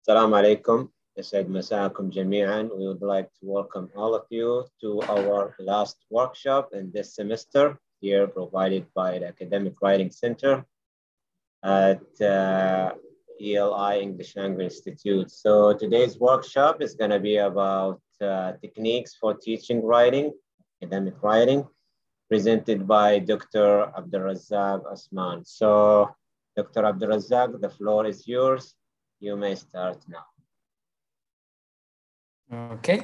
Assalamu alaikum. يسعد مساءكم جميعا. We would like to welcome all of you to our last workshop in this semester here provided by the Academic Writing Center at ELI English Language Institute. So today's workshop is going to be about techniques for teaching writing, academic writing, presented by Dr. Abdulrazzaq Ousman. So Dr. Abdulrazzaq, the floor is yours. You may start now. Okay.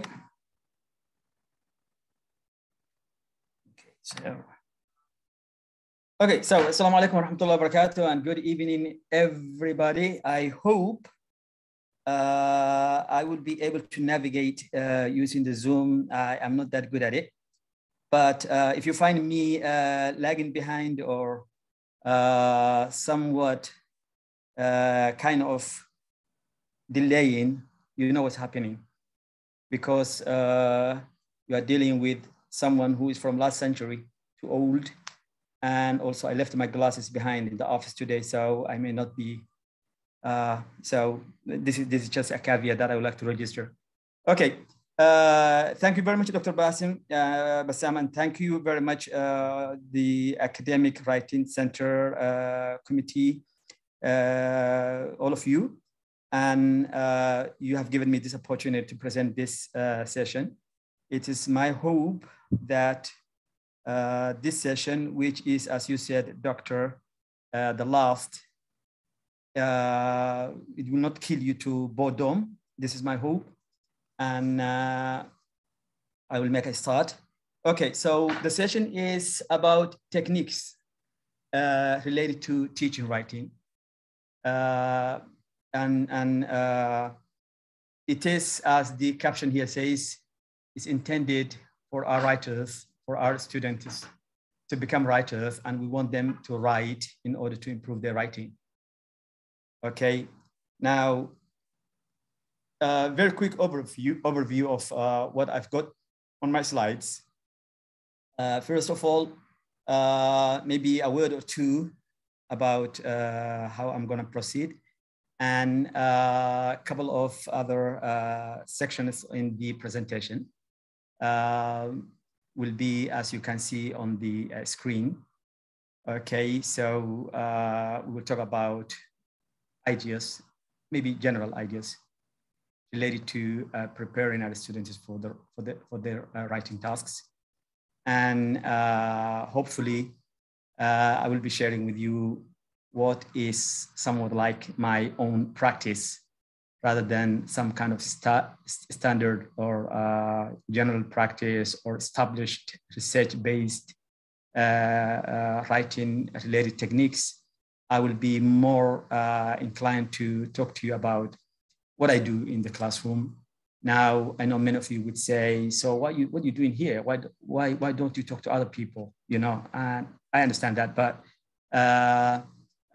So assalamu alaikum wa rahmatullahi wa barakatuh and good evening, everybody. I hope I will be able to navigate using the Zoom. I'm not that good at it, but if you find me lagging behind or somewhat kind of delaying, you know what's happening, because you are dealing with someone who is from last century, too old. And also I left my glasses behind in the office today, so I may not be, so this is just a caveat that I would like to register. Okay, thank you very much, Dr. Bassam, and thank you very much, the Academic Writing Center Committee, all of you. And you have given me this opportunity to present this session. It is my hope that this session, which is, as you said, Doctor, the last, it will not kill you to boredom. This is my hope. And I will make a start. Okay, so the session is about techniques related to teaching writing. And it is, as the caption here says, is intended for our writers, for our students to become writers, and we want them to write in order to improve their writing. Okay, now, very quick overview of what I've got on my slides. First of all, maybe a word or two about how I'm gonna proceed, and a couple of other sections in the presentation will be, as you can see on the screen. Okay, so we'll talk about ideas, maybe general ideas related to preparing our students for their writing tasks. And hopefully I will be sharing with you what is somewhat like my own practice rather than some kind of standard or general practice or established research-based writing-related techniques. I will be more inclined to talk to you about what I do in the classroom. Now, I know many of you would say, so what are you doing here? Why don't you talk to other people? You know, and I understand that, but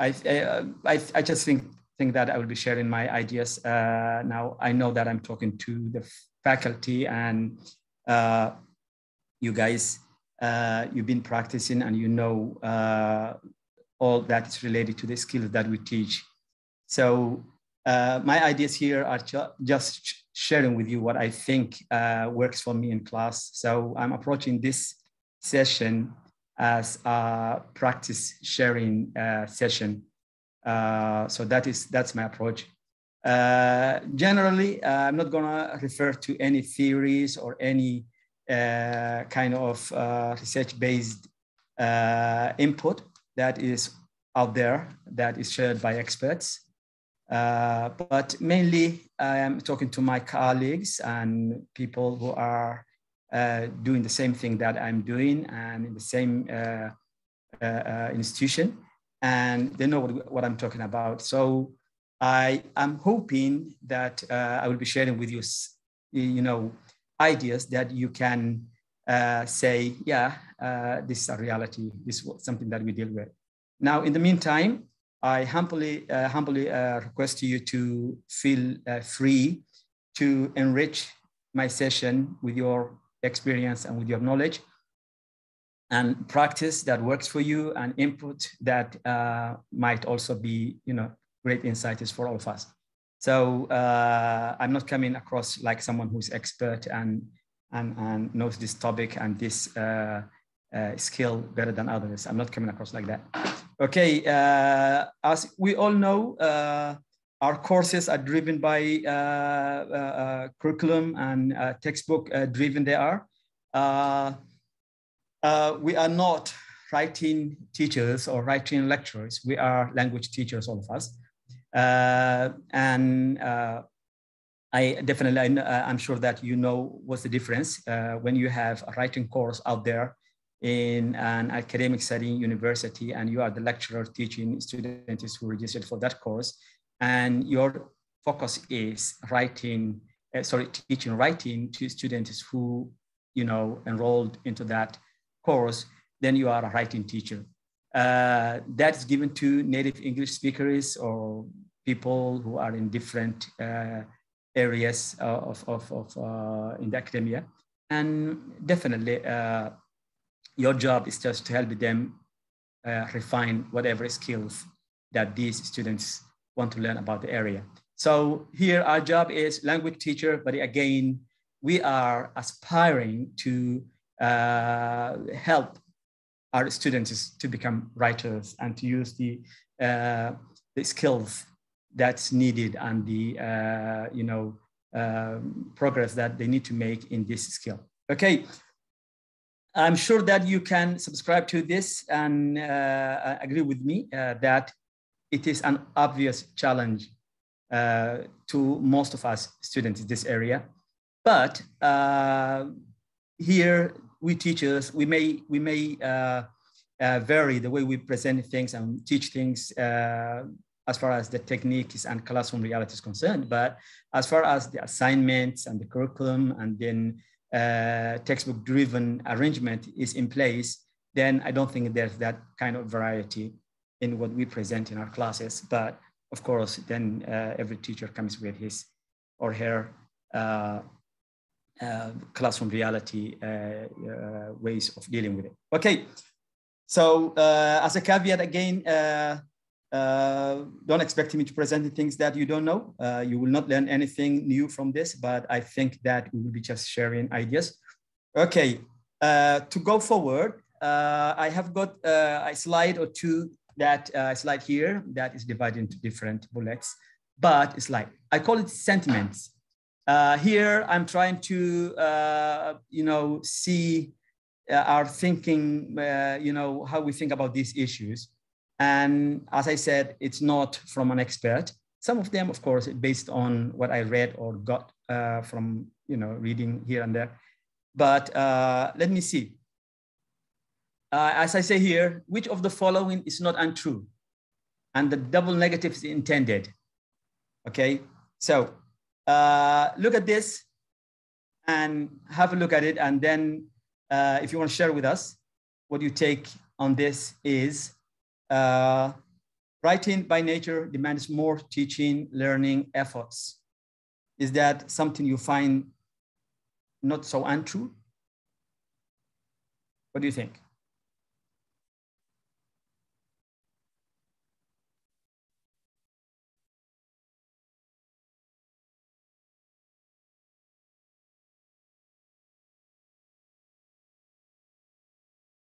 I just think that I will be sharing my ideas. Now, I know that I'm talking to the faculty, and you guys, you've been practicing, and you know all that is related to the skills that we teach. So my ideas here are just sharing with you what I think works for me in class. So I'm approaching this session as a practice sharing session. So that's my approach. Generally, I'm not gonna refer to any theories or any kind of research-based input that is out there, that is shared by experts. But mainly I am talking to my colleagues and people who are doing the same thing that I'm doing and in the same institution, and they know what I'm talking about. So I am hoping that I will be sharing with you, you know, ideas that you can say, yeah, this is a reality. This is something that we deal with. Now, in the meantime, I humbly request you to feel free to enrich my session with your experience and with your knowledge, and practice that works for you, and input that might also be, you know, great insights for all of us. So I'm not coming across like someone who's expert and knows this topic and this skill better than others. I'm not coming across like that. Okay, as we all know, our courses are driven by curriculum and textbook driven they are. We are not writing teachers or writing lecturers. We are language teachers, all of us. I definitely, I'm sure that you know what's the difference when you have a writing course out there in an academic setting, university, and you are the lecturer teaching students who registered for that course, and your focus is teaching writing to students who, enrolled into that course, then you are a writing teacher. That's given to native English speakers or people who are in different areas in the academia. And definitely, your job is just to help them refine whatever skills that these students want to learn about the area. So here our job is language teacher, but again, we are aspiring to help our students to become writers and to use the skills that's needed and the progress that they need to make in this skill. Okay, I'm sure that you can subscribe to this and agree with me that it is an obvious challenge to most of us students in this area. But here, we teachers, we may vary the way we present things and teach things as far as the techniques and classroom reality is concerned. But as far as the assignments and the curriculum and then textbook-driven arrangement is in place, then I don't think there's that kind of variety in what we present in our classes. But of course, then every teacher comes with his or her classroom reality ways of dealing with it. Okay, so as a caveat again, don't expect me to present the things that you don't know. You will not learn anything new from this, but I think that we will be just sharing ideas. Okay, to go forward, I have got a slide or two that slide here that is divided into different bullets, but it's like, I call it sentiments. Here, I'm trying to, see our thinking, how we think about these issues. And as I said, it's not from an expert. Some of them, of course, based on what I read or got from, reading here and there. But let me see. As I say here, which of the following is not untrue? And the double negative is intended. Okay, so look at this and have a look at it. And then if you want to share with us what you take on this is writing by nature demands more teaching, learning efforts. Is that something you find not so untrue? What do you think?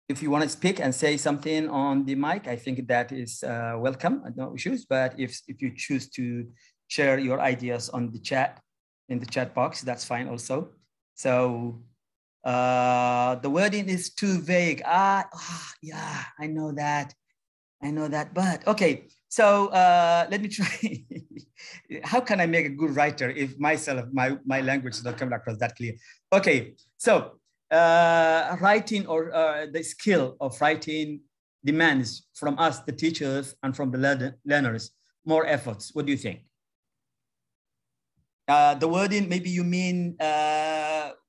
If you want to speak and say something on the mic, I think that is welcome, no issues. But if you choose to share your ideas on the chat, in the chat box, that's fine also. So the wording is too vague. Yeah, I know that, but okay. So let me try. How can I make a good writer if my language is not coming across that clear? Okay, so writing or the skill of writing demands from us, the teachers, and from the learners, more efforts. What do you think? The wording, maybe you mean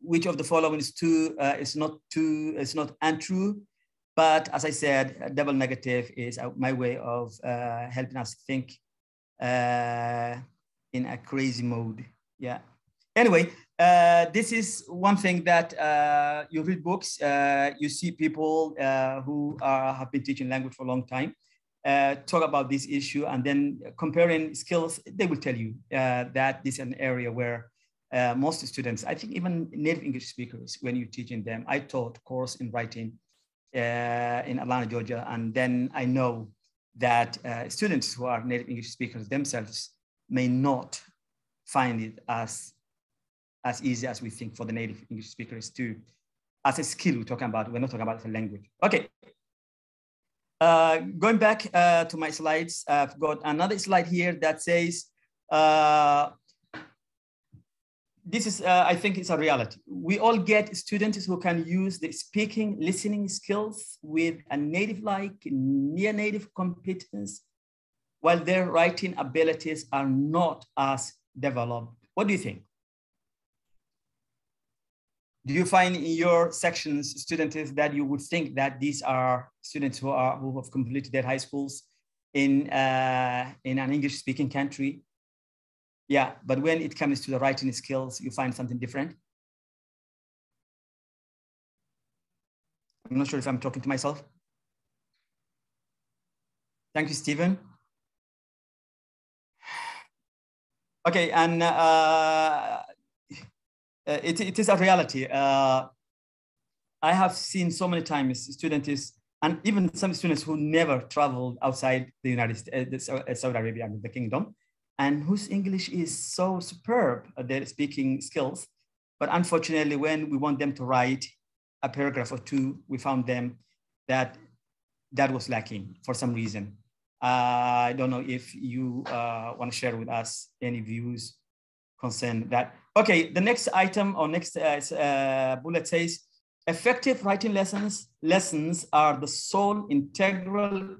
which of the following is not untrue. But as I said, double negative is my way of helping us think in a crazy mode. Yeah. Anyway, this is one thing that you read books, you see people who have been teaching language for a long time. talk about this issue and then comparing skills, they will tell you that this is an area where most students, I think even native English speakers, when you're teaching them, I taught a course in writing in Atlanta, Georgia, and then I know that students who are native English speakers themselves may not find it as easy as we think for the native English speakers to, as a skill we're talking about, we're not talking about the language. Okay. Going back to my slides, I've got another slide here that says, this is, I think it's a reality. We all get students who can use the speaking, listening skills with a native-like, near-native competence, while their writing abilities are not as developed. What do you think? Do you find in your sections students that you would think that these are students who have completed their high schools in an English-speaking country? Yeah, but when it comes to the writing skills, you find something different. I'm not sure if I'm talking to myself. Thank you, Stephen. Okay, and it is a reality. I have seen so many times students, and even some students who never traveled outside the United States, Saudi Arabia, the kingdom, and whose English is so superb, their speaking skills. But unfortunately, when we want them to write a paragraph or two, we found them that was lacking for some reason. I don't know if you want to share with us any views concerning that. Okay, the next item or next bullet says, effective writing lessons are the sole integral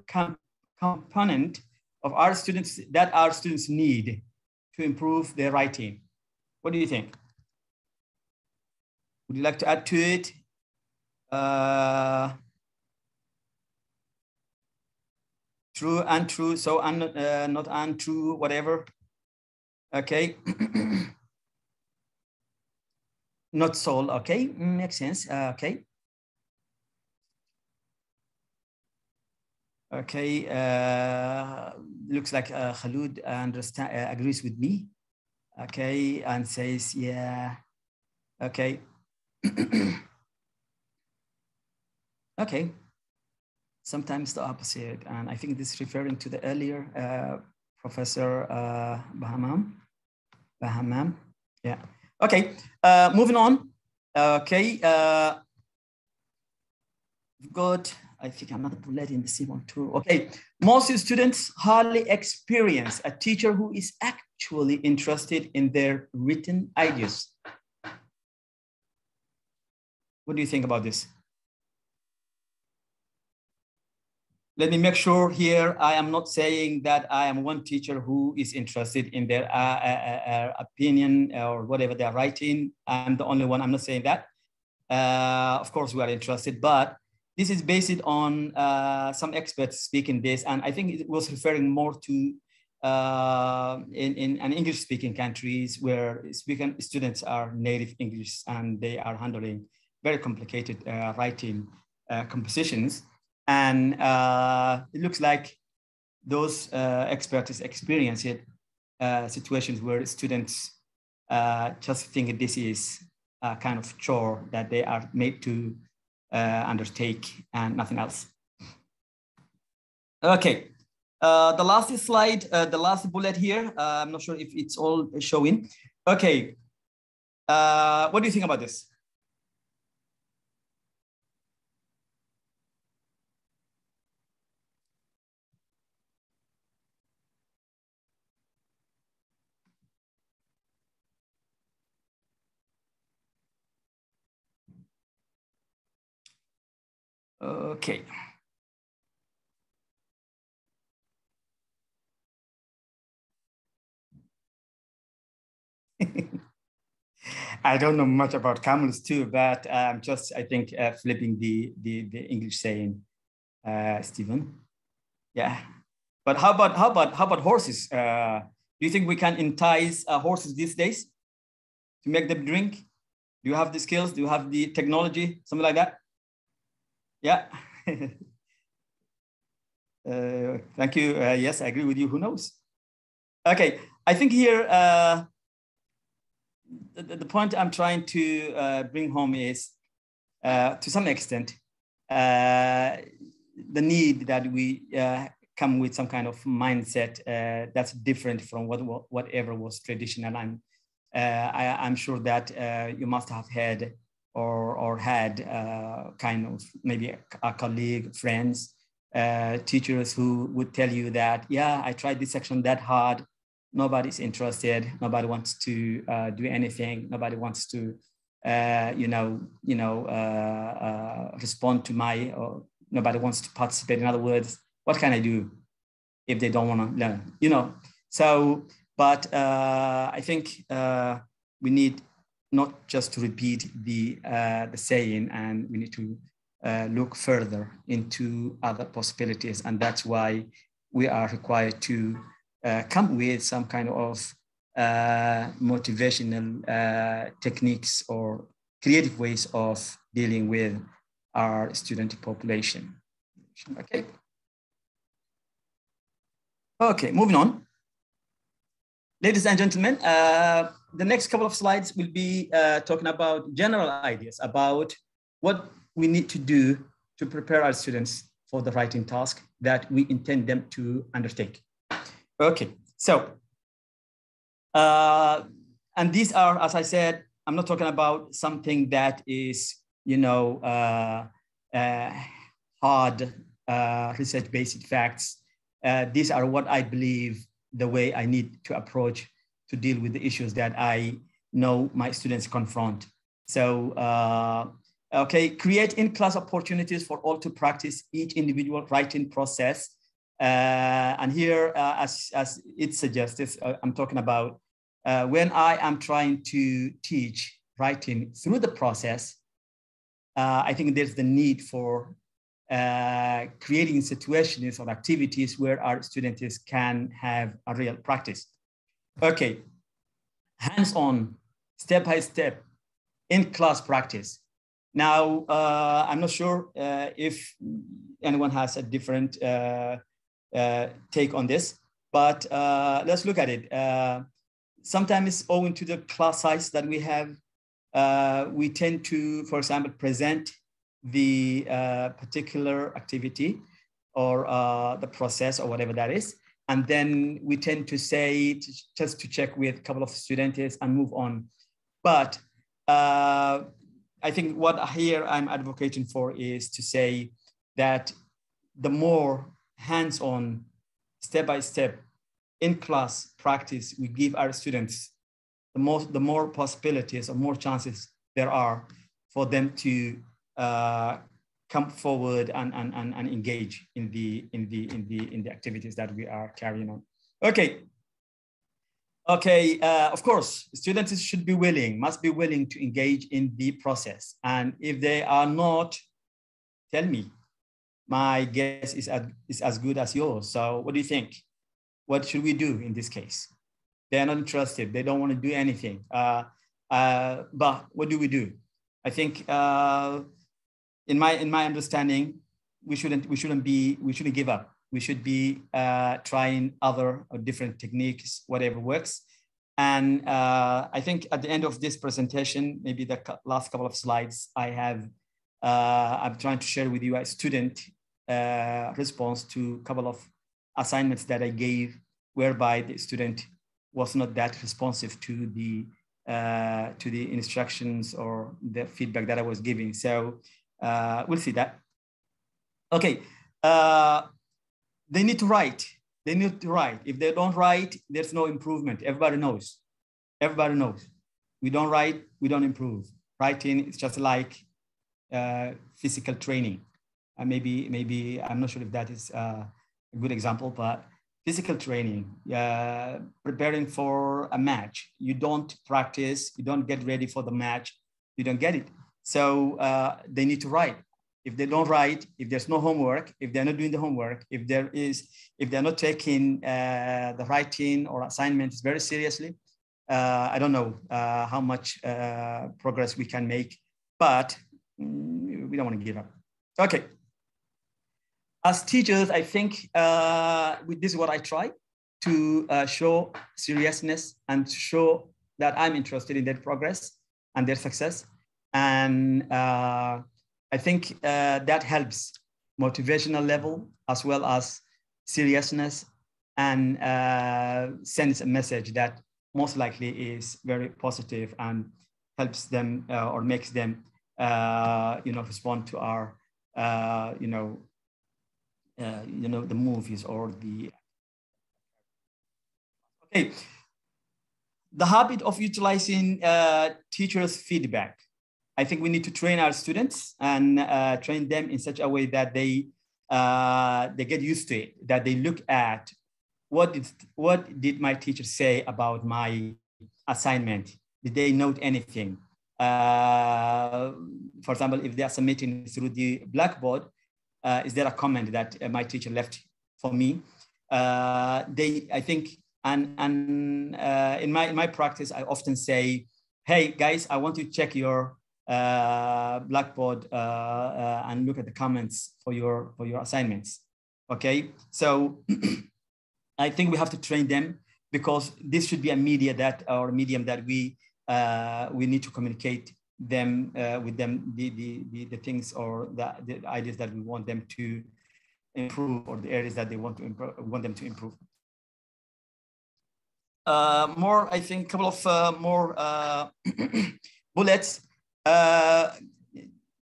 component of our students need to improve their writing. What do you think? Would you like to add to it? True, untrue, so not untrue, whatever. Okay. Not sole, okay, makes sense, okay. Okay, looks like Khalud agrees with me. Okay, and says, yeah, okay. Okay, sometimes the opposite. And I think this is referring to the earlier Professor Bahamam, yeah. Okay, moving on. Okay, we've got, I think another bullet in the same one too. Okay, most students hardly experience a teacher who is actually interested in their written ideas. What do you think about this? Let me make sure here, I am not saying that I am one teacher who is interested in their opinion or whatever they are writing. I'm the only one, I'm not saying that. Of course, we are interested, but this is based on some experts speaking this, and I think it was referring more to in English-speaking countries where students are native English and they are handling very complicated writing compositions. And it looks like those experts experience it, situations where students just think this is a kind of chore that they are made to undertake and nothing else. Okay, the last slide, the last bullet here, I'm not sure if it's all showing. Okay, what do you think about this? Okay. I don't know much about camels too, but I'm just, I think, flipping the English saying, Stephen. Yeah, but how about horses? Do you think we can entice horses these days to make them drink? Do you have the skills? Do you have the technology? Something like that? Yeah. Thank you. Yes, I agree with you. Who knows? Okay, I think here the point I'm trying to bring home is, to some extent, the need that we come with some kind of mindset that's different from whatever was traditional. And I'm sure that you must have had or had kind of maybe a colleague, friends, teachers who would tell you that, yeah, I tried this section that hard. Nobody's interested. Nobody wants to do anything. Nobody wants to, respond to my, or nobody wants to participate. In other words, what can I do if they don't want to learn? So, but I think we need not just to repeat the saying, and we need to look further into other possibilities. And that's why we are required to come with some kind of motivational techniques or creative ways of dealing with our student population. Okay, moving on. Ladies and gentlemen, the next couple of slides will be talking about general ideas about what we need to do to prepare our students for the writing task that we intend them to undertake. Okay, so, and these are, as I said, I'm not talking about something that is, hard research-based facts. These are what I believe the way I need to approach to deal with the issues that I know my students confront. So, okay, create in-class opportunities for all to practice each individual writing process. And here, as it suggests, I'm talking about when I am trying to teach writing through the process, I think there's the need for creating situations or activities where our students can have a real practice. Okay, hands-on, step-by-step, in-class practice. Now, I'm not sure if anyone has a different take on this, but let's look at it. Sometimes owing to the class size that we have, we tend to, for example, present the particular activity or the process or whatever that is. And then we tend to say, just to check with a couple of students and move on. But I think what here I'm advocating for is to say that the more hands-on, step-by-step, in-class practice we give our students, the more possibilities or more chances there are for them to come forward and engage in the activities that we are carrying on. Okay. Okay, of course, students should be must be willing to engage in the process. And if they are not, tell me. My guess is as good as yours. So what do you think? What should we do in this case? They're not interested. They don't want to do anything. But what do we do? I think in my understanding, we shouldn't give up. We should be trying other or different techniques, whatever works. And I think at the end of this presentation, maybe the last couple of slides I have, I'm trying to share with you a student response to a couple of assignments that I gave, whereby the student was not that responsive to the instructions or the feedback that I was giving. So we'll see that. Okay. They need to write. They need to write. If they don't write, there's no improvement. Everybody knows. Everybody knows. We don't write, we don't improve. Writing is just like physical training. Maybe I'm not sure if that is a good example, but physical training, preparing for a match. You don't practice, you don't get ready for the match, you don't get it. So they need to write. If they don't write, if there's no homework, if they're not doing the homework, if they're not taking the writing or assignments very seriously, I don't know how much progress we can make, but we don't want to give up. Okay. As teachers, I think this is what I try to show seriousness and show that I'm interested in their progress and their success. And I think that helps motivational level as well as seriousness, and sends a message that most likely is very positive and helps them or makes them respond to our the movies or the. Okay, the habit of utilizing teachers' feedback. I think we need to train our students and train them in such a way that they get used to it, that they look at what did my teacher say about my assignment? Did they note anything? For example, if they are submitting through the blackboard, is there a comment that my teacher left for me? I think, and in my practice, I often say, hey guys, I want to check your blackboard and look at the comments for your assignments. Okay, so I think we have to train them, because this should be a medium that we need to communicate them with them the things or the ideas that we want them to improve, or the areas that they want them to improve. I think a couple of more bullets.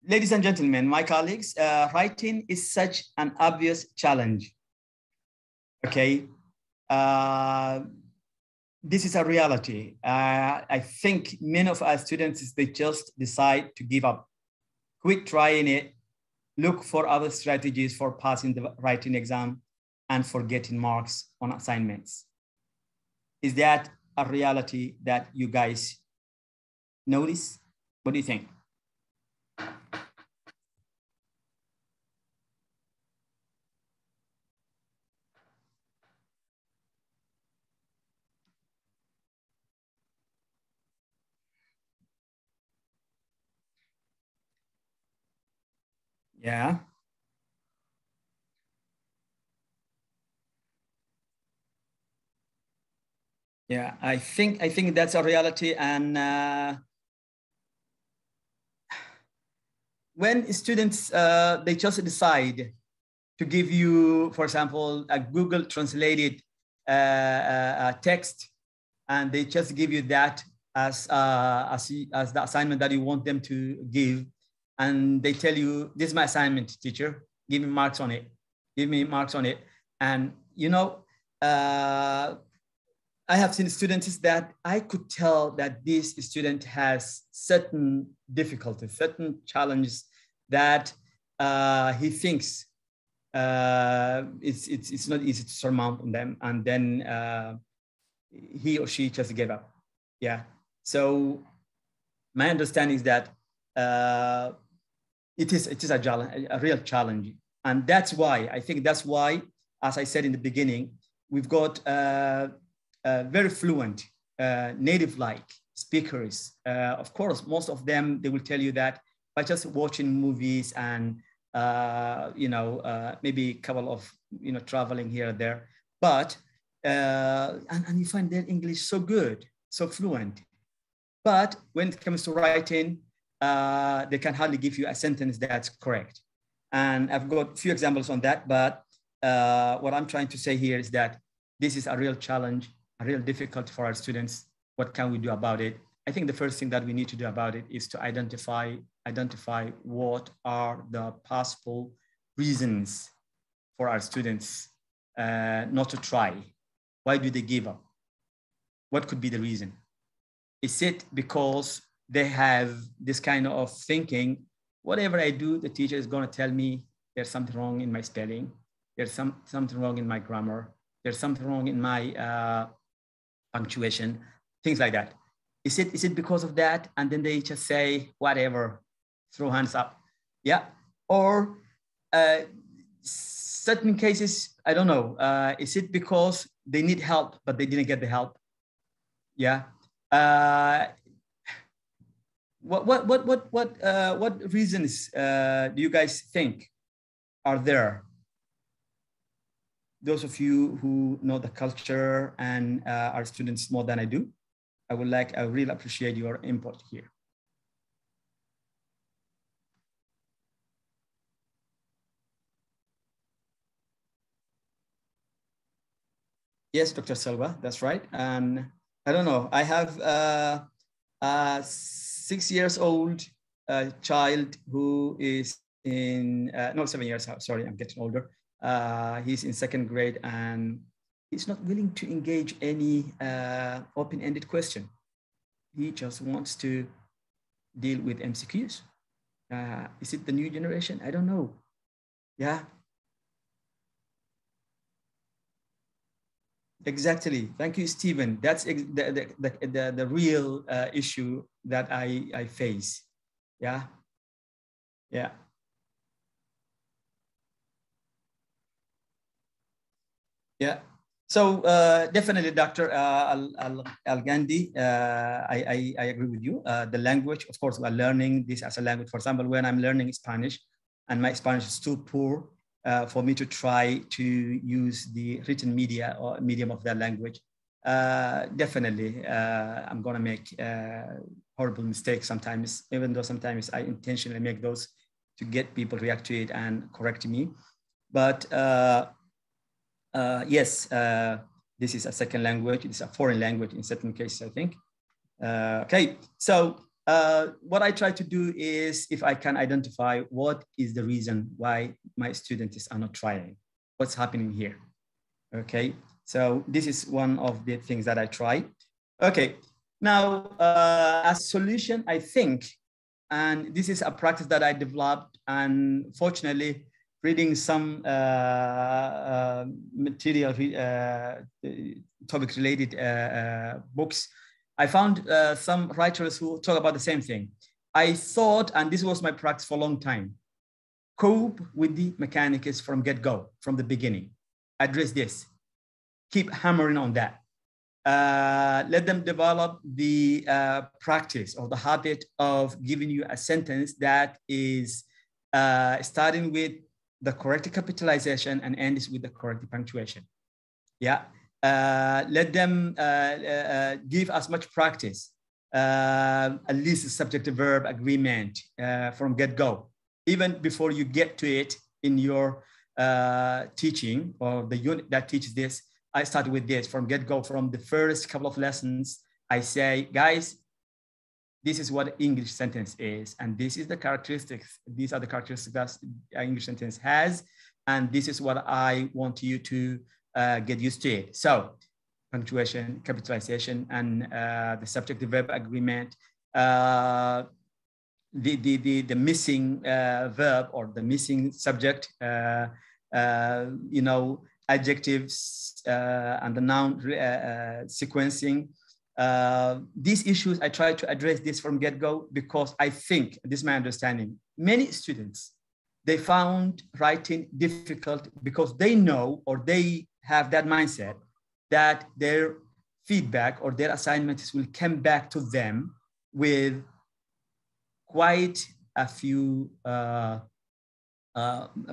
Ladies and gentlemen, my colleagues, writing is such an obvious challenge. Okay, this is a reality. I think many of our students, they just decide to give up, quit trying it, look for other strategies for passing the writing exam and for getting marks on assignments. Is that a reality that you guys notice? What do you think? Yeah. Yeah, I think that's a reality. And when students, they just decide to give you, for example, a Google translated text, and they just give you that as the assignment that you want them to give, and they tell you, this is my assignment, teacher, give me marks on it, give me marks on it. And I have seen students that I could tell that this student has certain difficulties, certain challenges that he thinks it's not easy to surmount on them, and then he or she just gave up. Yeah. So my understanding is that it is a real challenge, and that's why as I said in the beginning, we've got very fluent, native-like speakers. Of course, most of them, they will tell you that by just watching movies and maybe a couple of traveling here and there, but and you find their English so good, so fluent. But when it comes to writing, they can hardly give you a sentence that's correct. And I've got a few examples on that, but what I'm trying to say here is that this is a real challenge, a real difficulty for our students. What can we do about it? I think the first thing that we need to do about it is to identify what are the possible reasons for our students not to try. Why do they give up? What could be the reason? Is it because they have this kind of thinking, whatever I do, the teacher is going to tell me there's something wrong in my spelling, there's something wrong in my grammar, there's something wrong in my punctuation, things like that. Is it because of that? And then they just say, whatever, throw hands up. Yeah. Or certain cases, I don't know. Is it because they need help, but they didn't get the help? Yeah. What reasons do you guys think are there those of you who know the culture and our students more than I do, I really appreciate your input here. Yes, Dr. Silva, that's right. And I don't know, I have a 6 years old child who is in, no, 7 years, sorry, I'm getting older. He's in 2nd grade and he's not willing to engage any open-ended question. He just wants to deal with MCQs. Is it the new generation? I don't know. Yeah. Exactly. Thank you, Stephen. That's the real issue that I face. Yeah. Yeah. Yeah. So definitely, Dr. Al-Gandhi, I agree with you. The language, of course, we're learning this as a language. For example, when I'm learning Spanish and my Spanish is too poor for me to try to use the written media or medium of that language, definitely I'm going to make horrible mistakes sometimes, even though sometimes I intentionally make those to get people to react to it and correct me. But yes, this is a second language. It's a foreign language in certain cases, I think. Okay, so what I try to do is, if I can identify what is the reason why my students are not trying, what's happening here. Okay, so this is one of the things that I try. Okay, now as a solution, I think, and this is a practice that I developed, and fortunately, reading some material, topic-related books, I found some writers who talk about the same thing. I thought, and this was my practice for a long time, cope with the mechanics from get-go, from the beginning. Address this. Keep hammering on that. Let them develop the practice or the habit of giving you a sentence that is starting with the correct capitalization and ends with the correct punctuation. Yeah. Let them give as much practice, at least subject-verb agreement from get-go. Even before you get to it in your teaching or the unit that teaches this, I start with this from get-go. From the first couple of lessons, I say, guys, this is what English sentence is, and this is the characteristics. These are the characteristics that English sentence has, and this is what I want you to get used to it. So, punctuation, capitalization, and the subject-verb agreement. The missing verb or the missing subject. You know, adjectives and the noun sequencing. These issues, I try to address this from get-go because I think, this is my understanding, many students, they found writing difficult because they know or they have that mindset that their feedback or their assignments will come back to them with quite a few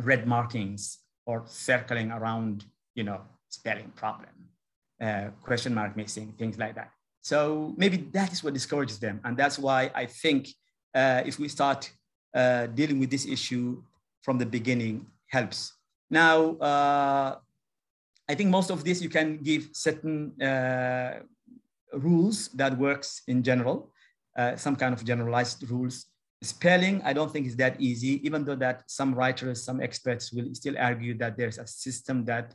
red markings or circling around, you know, spelling problem, question mark missing, things like that. So maybe that is what discourages them. And that's why I think if we start dealing with this issue from the beginning helps. Now, I think most of this you can give certain rules that works in general, some kind of generalized rules. Spelling, I don't think is that easy, even though that some writers, some experts will still argue that there's a system that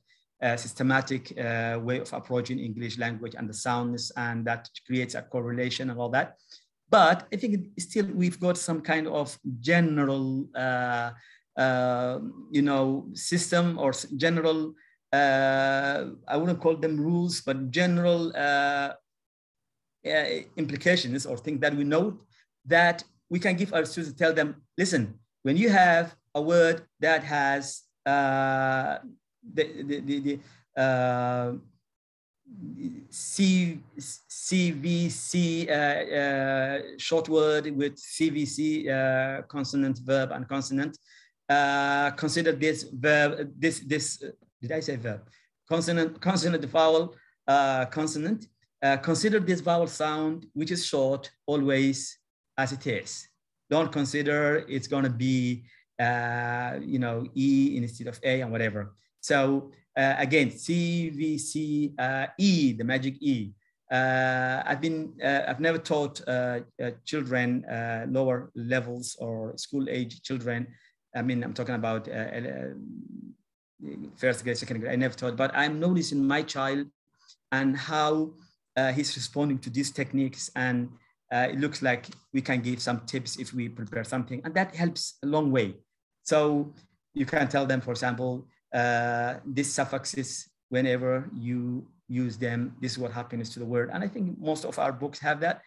systematic way of approaching English language and the sounds, and that creates a correlation and all that. But I think still we've got some kind of general, you know, system or general, I wouldn't call them rules, but general implications or things that we know that we can give our students, tell them, listen, when you have a word that has CVC short word with CVC consonant, verb, and consonant. Consider this verb, this did I say verb? consonant, vowel, consonant. Consider this vowel sound, which is short, always as it is. Don't consider it's going to be, E instead of A and whatever. So again, C, V, C, E, the magic E. I've never taught children, lower levels or school age children. I mean, I'm talking about first grade, second grade. I never taught, but I'm noticing my child and how he's responding to these techniques. And it looks like we can give some tips if we prepare something, and that helps a long way. So you can tell them, for example, these suffixes, whenever you use them, this is what happens to the word. And I think most of our books have that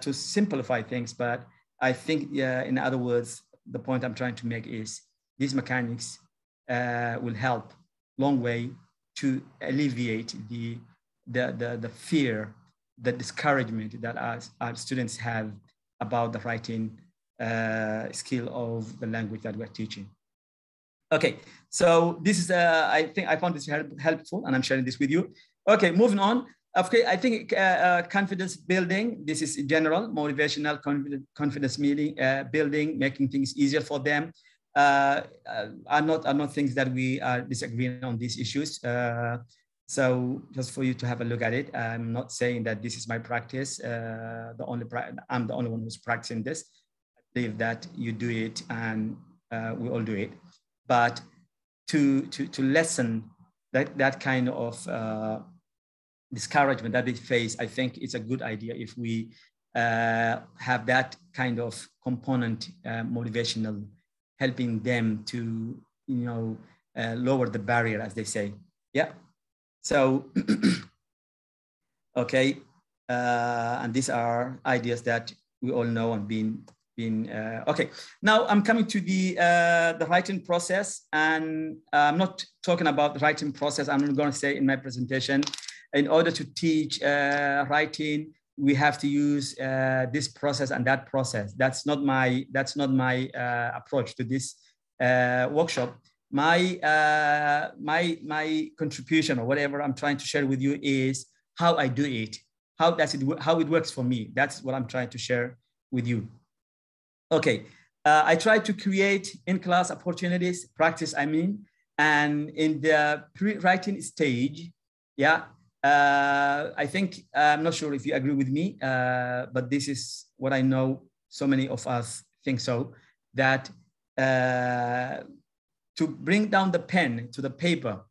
to simplify things. But I think, in other words, the point I'm trying to make is these mechanics will help long way to alleviate the fear, the discouragement that our students have about the writing skill of the language that we're teaching. Okay, so this is, I think I found this helpful, and I'm sharing this with you. Okay, moving on. Okay, I think confidence building, this is general, motivational confidence building, making things easier for them. Are not things that we are disagreeing on these issues. So just for you to have a look at it, I'm not saying that this is my practice. I'm the only one who's practicing this. I believe that you do it, and we all do it. But to lessen that kind of discouragement that they face, I think it's a good idea if we have that kind of component, motivational, helping them to lower the barrier, as they say. Yeah. So okay, and these are ideas that we all know and been okay. Now I'm coming to the writing process, and I'm not talking about the writing process. I'm going to say in my presentation, in order to teach writing, we have to use this process and that process. That's not my approach to this workshop. My contribution, or whatever I'm trying to share with you, is how I do it. How it works for me. That's what I'm trying to share with you. Okay, I try to create in-class opportunities, practice, I mean, and in the pre-writing stage, yeah, I think, I'm not sure if you agree with me, but this is what I know so many of us think so, that to bring down the pen to the paper,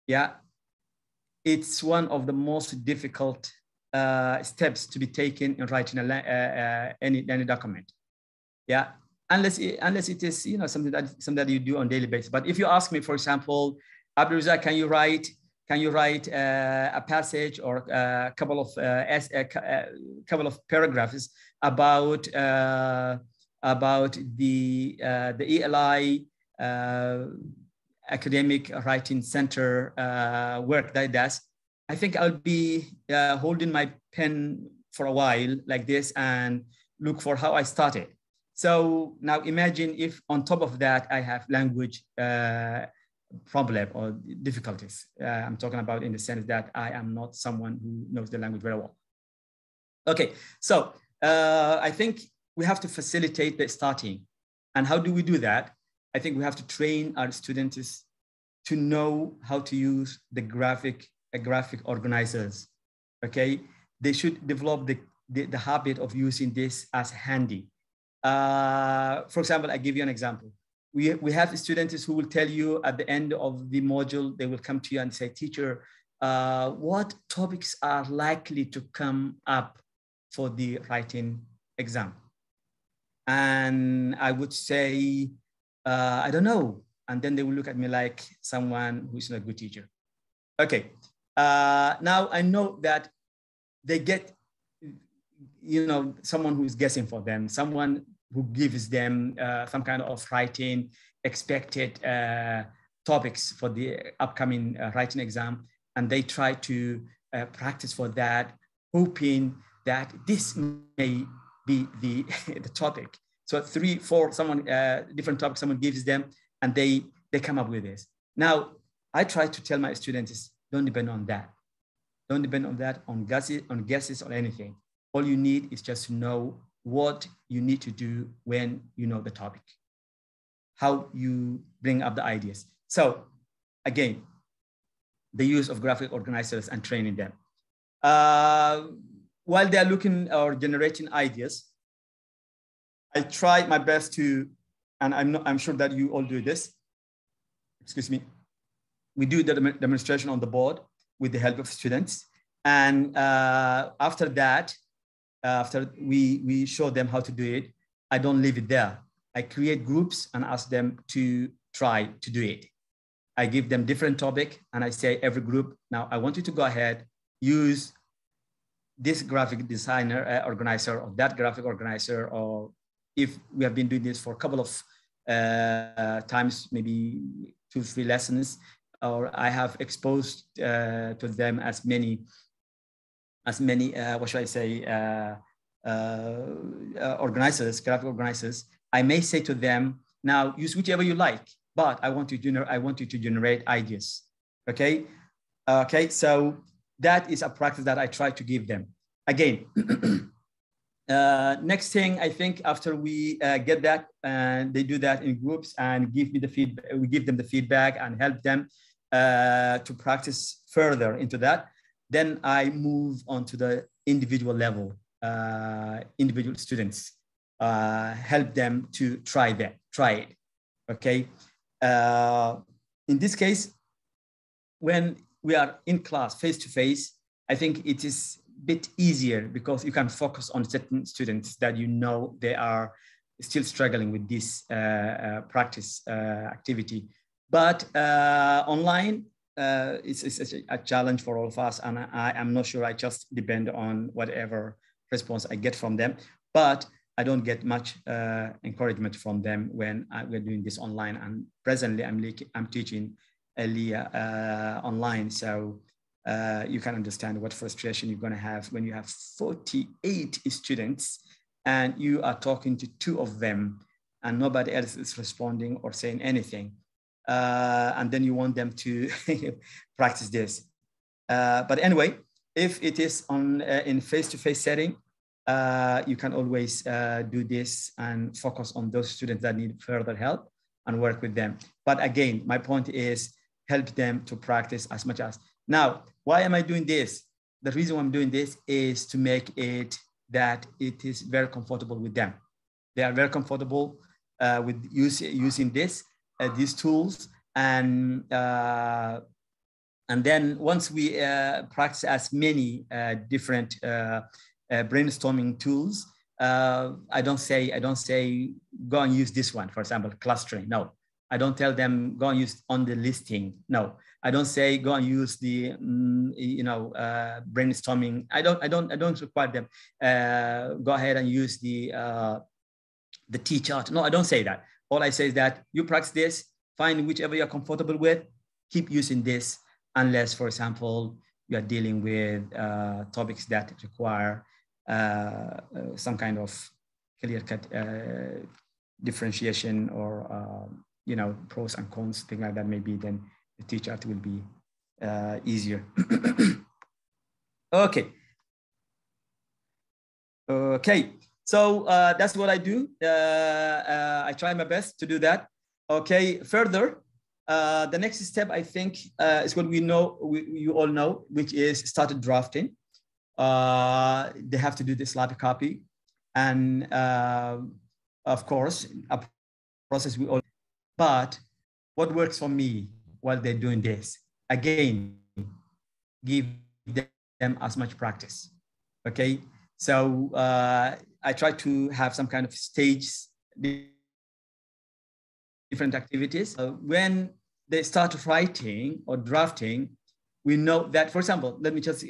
yeah, it's one of the most difficult steps to be taken in writing any document. Yeah, unless it is something that you do on a daily basis. But if you ask me, for example, Abdulrazzaq, can you write a passage or a couple of paragraphs about the ELI academic writing center work that it does, I think I'll be holding my pen for a while like this and look for how I started. So now imagine if on top of that, I have language problem or difficulties. I'm talking about in the sense that I am not someone who knows the language very well. Okay, so I think we have to facilitate the starting. And how do we do that? I think we have to train our students to know how to use the graphic organizers. Okay, they should develop the habit of using this as handy. For example, I give you an example. We have students who will tell you at the end of the module, they will come to you and say, teacher, what topics are likely to come up for the writing exam? And I would say, I don't know. And then they will look at me like someone who's not a good teacher. Okay, now I know that they get, someone who's guessing for them, someone who gives them some kind of writing expected topics for the upcoming writing exam. And they try to practice for that, hoping that this may be the topic. So 3, 4, different topics someone gives them, and they come up with this. Now, I try to tell my students is don't depend on that. Don't depend on that, on guesses or anything. All you need is just to know what you need to do when you know the topic, how you bring up the ideas. So again, the use of graphic organizers and training them. While they're looking or generating ideas, I try my best to, and I'm sure that you all do this, excuse me, we do the demonstration on the board with the help of students. And after that, after we show them how to do it, I don't leave it there. I create groups and ask them to try to do it. I give them different topic and I say every group, now I want you to go ahead, use this graphic designer organizer or that graphic organizer, or if we have been doing this for a couple of times, maybe 2-3 lessons, or I have exposed to them as many, what should I say, organizers, graphic organizers, I may say to them, now use whichever you like, but I want you to generate ideas, okay? Okay, so that is a practice that I try to give them. Again, next thing, I think after we get that, and they do that in groups and give me the feedback, we give them the feedback and help them to practice further into that. Then I move on to the individual level, individual students, help them to try it, okay? In this case, when we are in class face-to-face, I think it is a bit easier because you can focus on certain students that you know they are still struggling with this practice activity. But online, it's a challenge for all of us, and I am not sure. I just depend on whatever response I get from them, but I don't get much encouragement from them when we're doing this online. And presently, I'm teaching Aliyah online, so you can understand what frustration you're going to have when you have 48 students and you are talking to 2 of them and nobody else is responding or saying anything. And then you want them to practice this. But anyway, if it is in face-to-face setting, you can always do this and focus on those students that need further help and work with them. But again, my point is help them to practice as much as. Now, why am I doing this? The reason I'm doing this is to make it that it is very comfortable with them. They are very comfortable with using these tools, and then once we practice as many different brainstorming tools, I don't say go and use this one, for example, clustering. No, I don't tell them go and use on the listing. No, I don't say go and use the brainstorming. I don't require them go ahead and use the T chart. No, I don't say that. All I say is that you practice this, find whichever you're comfortable with, keep using this, unless, for example, you are dealing with topics that require some kind of clear-cut differentiation or pros and cons, things like that. Maybe then the T chart will be easier. Okay. So that's what I do. I try my best to do that. Okay. Further, the next step, I think, is what you all know, which is started drafting. They have to do the sloppy copy, and of course, a process we all. But what works for me while they're doing this, again, give them as much practice. Okay. So I try to have some kind of stage, different activities. When they start writing or drafting, we know that, for example, let me just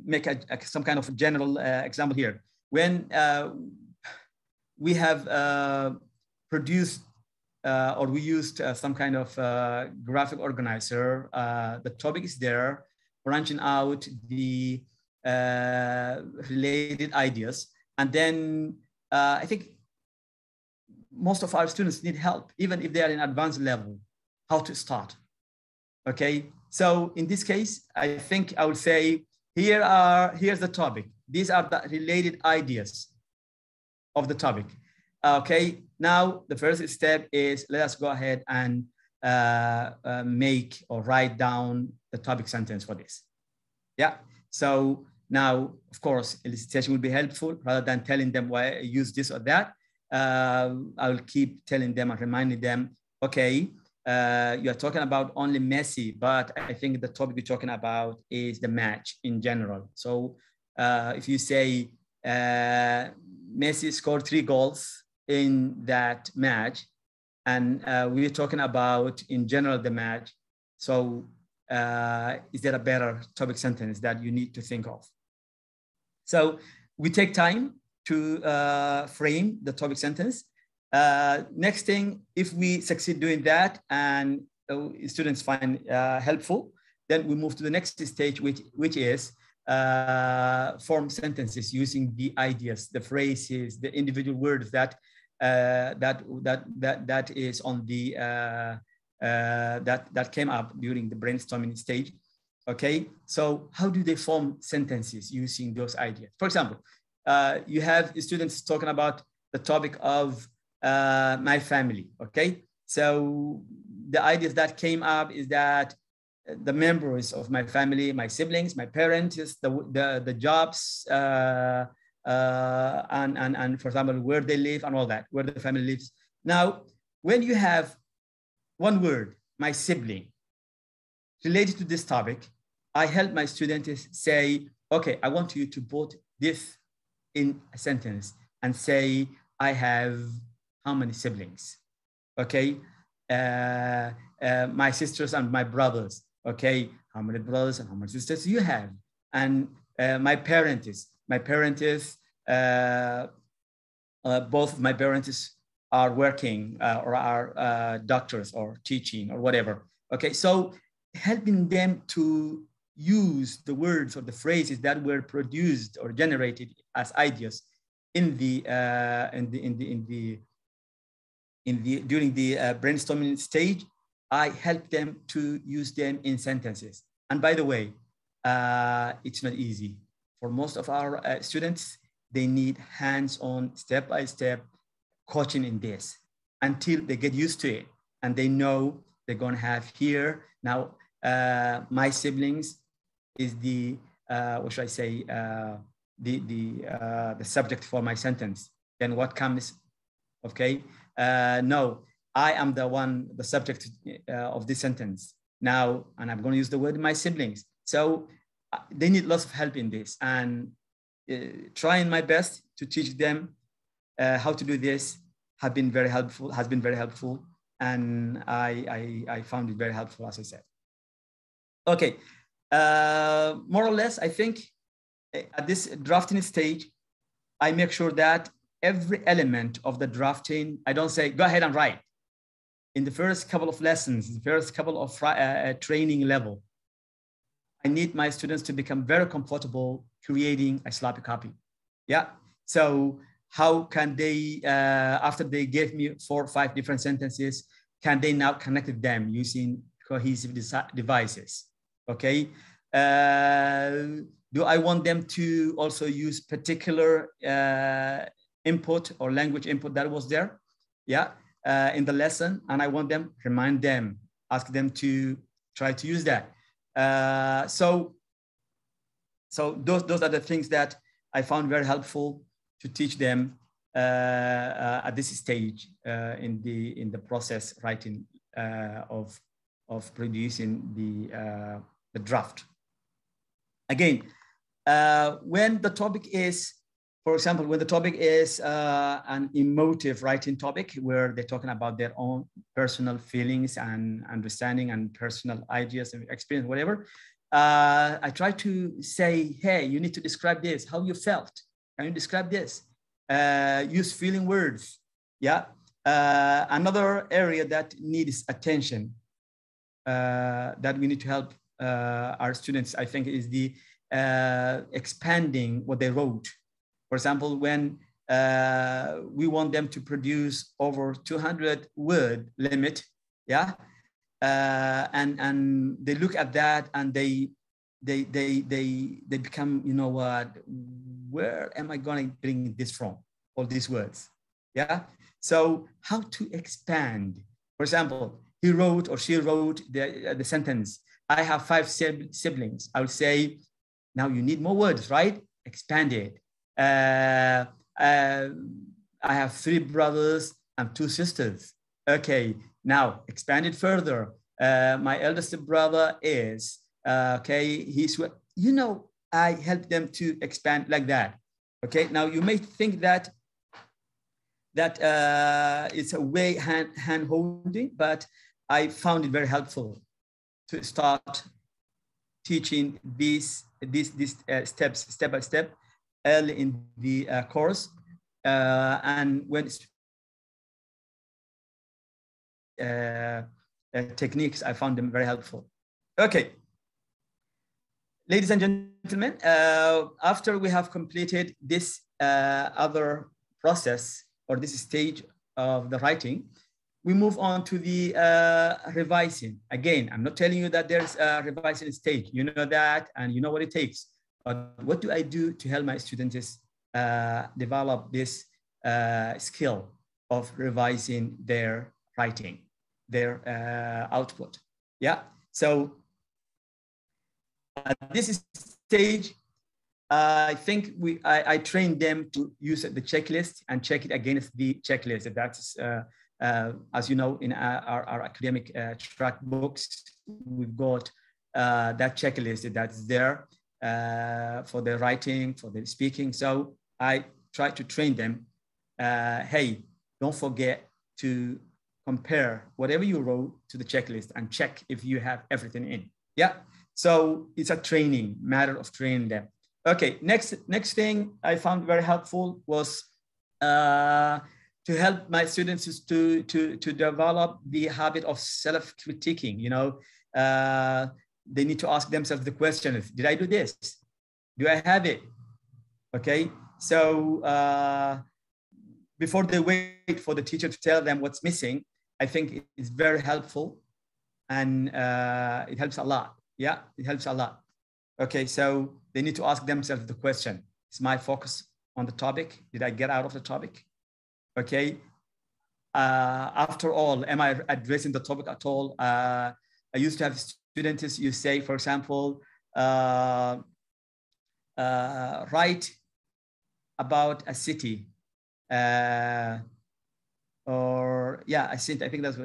make some kind of general example here. When we have produced or we used some kind of graphic organizer, the topic is there, branching out the related ideas. And then I think most of our students need help, even if they are in advanced level, how to start. Okay, so in this case, I think I would say, here's the topic. These are the related ideas of the topic. Okay, now the first step is, let us go ahead and make or write down the topic sentence for this. Yeah, so now, of course, elicitation will be helpful rather than telling them why I use this or that. I will keep telling them and reminding them, okay, you're talking about only Messi, but I think the topic you're talking about is the match in general. So if you say Messi scored 3 goals in that match, and we're talking about in general the match, so is there a better topic sentence that you need to think of? So we take time to frame the topic sentence. Next thing, if we succeed doing that and students find helpful, then we move to the next stage, which is form sentences using the ideas, the phrases, the individual words that is on the that came up during the brainstorming stage. Okay, so how do they form sentences using those ideas? For example, you have students talking about the topic of my family. Okay, so the ideas that came up is that the members of my family, my siblings, my parents, the jobs, and for example, where they live and all that, where the family lives. Now, when you have one word, my sibling, related to this topic, I help my students say, okay, I want you to put this in a sentence and say, I have how many siblings? Okay, my sisters and my brothers. Okay, how many brothers and how many sisters do you have? And my parents, both of my parents are working or are doctors or teaching or whatever. Okay, so helping them to use the words or the phrases that were produced or generated as ideas during the brainstorming stage, I help them to use them in sentences. And by the way, it's not easy. For most of our students, they need hands-on, step-by-step coaching in this until they get used to it and they know they're going to have here now. My siblings is the what should I say? The subject for my sentence. Then what comes? Okay. No, I am the subject of this sentence now, and I'm going to use the word my siblings. So they need lots of help in this, and trying my best to teach them how to do this has been very helpful, and I found it very helpful, as I said. Okay, more or less, I think at this drafting stage, I make sure that every element of the drafting, I don't say, go ahead and write. In the first couple of lessons, the first couple of training level, I need my students to become very comfortable creating a sloppy copy. Yeah, so how can they, after they gave me 4 or 5 different sentences, can they now connect them using cohesive devices? Okay. Do I want them to also use particular input or language input that was there? Yeah, in the lesson, and I want them, remind them, ask them to try to use that. So those are the things that I found very helpful to teach them at this stage in the process writing of producing the draft. Again, when the topic is, for example, when the topic is an emotive writing topic where they're talking about their own personal feelings and understanding and personal ideas and experience, whatever, I try to say, hey, you need to describe this, how you felt. Can you describe this? Use feeling words. Yeah. Another area that needs attention that we need to help our students, I think, is the expanding what they wrote. For example, when we want them to produce over 200 word limit, yeah, and they look at that and they become, you know what, where am I going to bring this from, all these words, yeah. So how to expand? For example, he wrote or she wrote the sentence, I have 5 siblings. I would say, now you need more words, right? Expand it. I have 3 brothers and 2 sisters. Okay, now expand it further. My eldest brother is, okay, he's, you know, I help them to expand like that. Okay, now you may think that it's a way hand holding, but I found it very helpful to start teaching these steps step by step early in the course, and when techniques, I found them very helpful. Okay, ladies and gentlemen, after we have completed this other process or this stage of the writing, we move on to the revising. Again, I'm not telling you that there's a revising stage. You know that, and you know what it takes. But what do I do to help my students develop this skill of revising their writing, their output? Yeah. So at this stage, I think I trained them to use the checklist and check it against the checklist. That's as you know, in our academic track books, we've got that checklist that's there for the writing, for the speaking. So I try to train them. Hey, don't forget to compare whatever you wrote to the checklist and check if you have everything in. Yeah. So it's a training, matter of training them. Okay. Next thing I found very helpful was to help my students to develop the habit of self-critiquing. You know, they need to ask themselves the question: did I do this? Do I have it? Okay. So before they wait for the teacher to tell them what's missing, I think it's very helpful, and it helps a lot. Yeah, it helps a lot. Okay, so they need to ask themselves the question: is my focus on the topic? Did I get out of the topic? Okay. After all, am I addressing the topic at all? I used to have students, you say, for example, write about a city. Or yeah, I think that's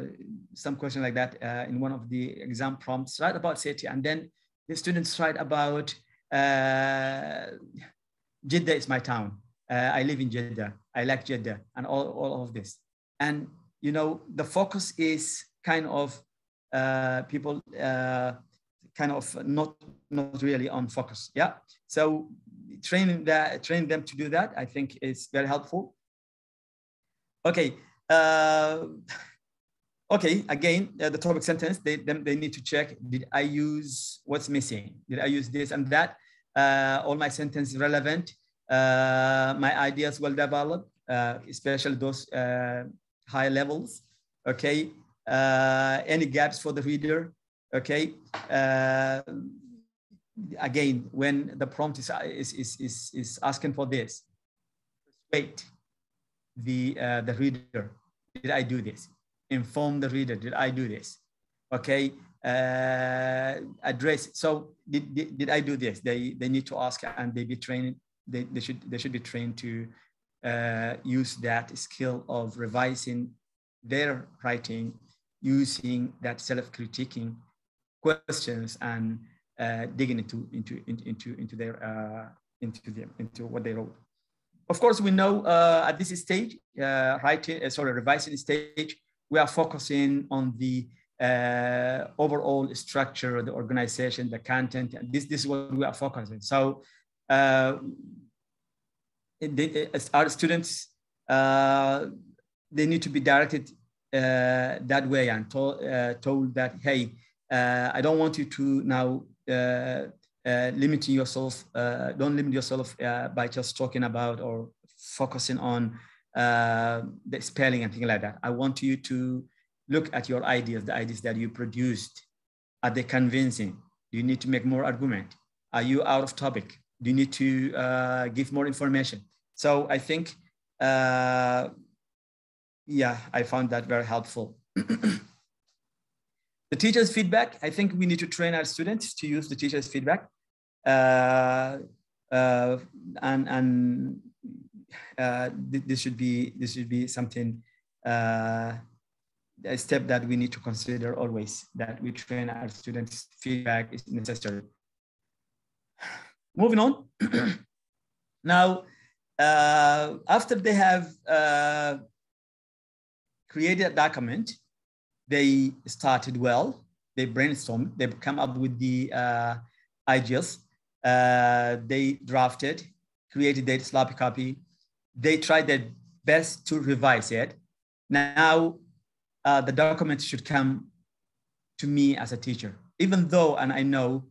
some question like that in one of the exam prompts, write about city. And then the students write about Jeddah is my town. I live in Jeddah. I like Jeddah, and all of this. And you know, the focus is kind of people kind of not really on focus. Yeah. So train them to do that, I think, is very helpful. Okay. Okay. Again, the topic sentence. They need to check: did I use what's missing? Did I use this and that? All my sentences relevant. My ideas well developed, especially those high levels. Okay. Any gaps for the reader? Okay. Again, when the prompt is asking for this, persuade the reader. Did I do this? Inform the reader. Did I do this? Okay. Address. So did I do this? They need to ask, and they be trained. They should be trained to use that skill of revising their writing using that self-critiquing questions and digging into what they wrote. Of course, we know at this stage, revising stage, we are focusing on the overall structure, the organization, the content. And this is what we are focusing. So our students, they need to be directed that way and told that, hey, I don't want you to now limiting yourself. Don't limit yourself by just talking about or focusing on the spelling and things like that. I want you to look at your ideas, the ideas that you produced. Are they convincing? Do you need to make more argument? Are you out of topic? Do you need to give more information? So I think, yeah, I found that very helpful. The teacher's feedback, I think we need to train our students to use the teacher's feedback. This should be something, a step that we need to consider always, that we train our students. Feedback is necessary. Moving on. Now, after they have created a document, they started well, they brainstormed, they come up with the ideas, they drafted, created their sloppy copy, they tried their best to revise it. Now, the document should come to me as a teacher, even though, and I know,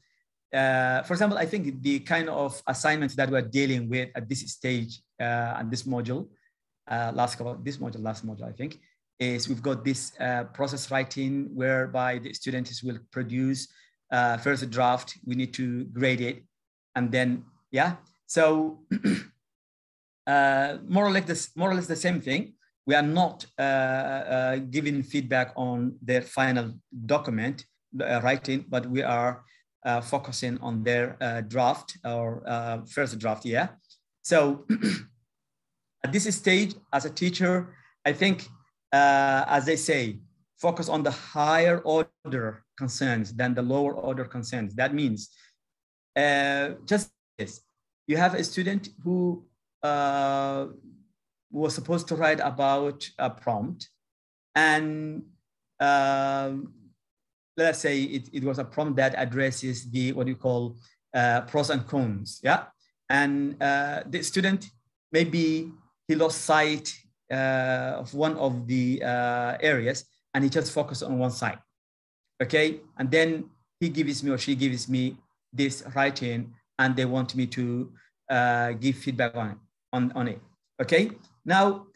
for example, I think the kind of assignments that we're dealing with at this stage, and this module, last module, I think, is we've got this process writing whereby the students will produce first a draft, we need to grade it, and then, yeah. So more or less the same thing. We are not giving feedback on their final document writing, but we are focusing on their draft or first draft, yeah. So at this stage, as a teacher, I think, as they say, focus on the higher order concerns than the lower order concerns. That means just this. You have a student who was supposed to write about a prompt, and let's say it was a prompt that addresses the, what you call, pros and cons, yeah? And the student, maybe he lost sight of one of the areas, and he just focused on one side, okay? And then he gives me or she gives me this writing, and they want me to give feedback on it, okay? Now,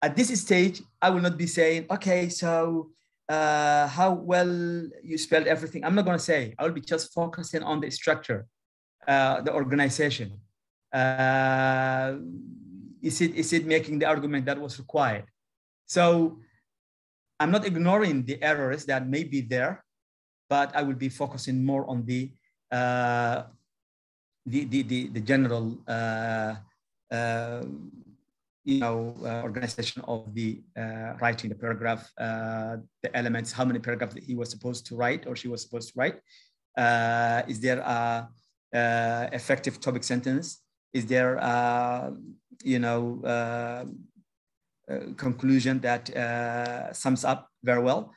at this stage, I will not be saying, okay, so how well you spelled everything. I'm not gonna say, I will be just focusing on the structure, the organization. Is it making the argument that was required? So I'm not ignoring the errors that may be there, but I will be focusing more on the general organization of the writing the paragraph, the elements, how many paragraphs he was supposed to write or she was supposed to write. Is there a effective topic sentence? Is there conclusion that sums up very well?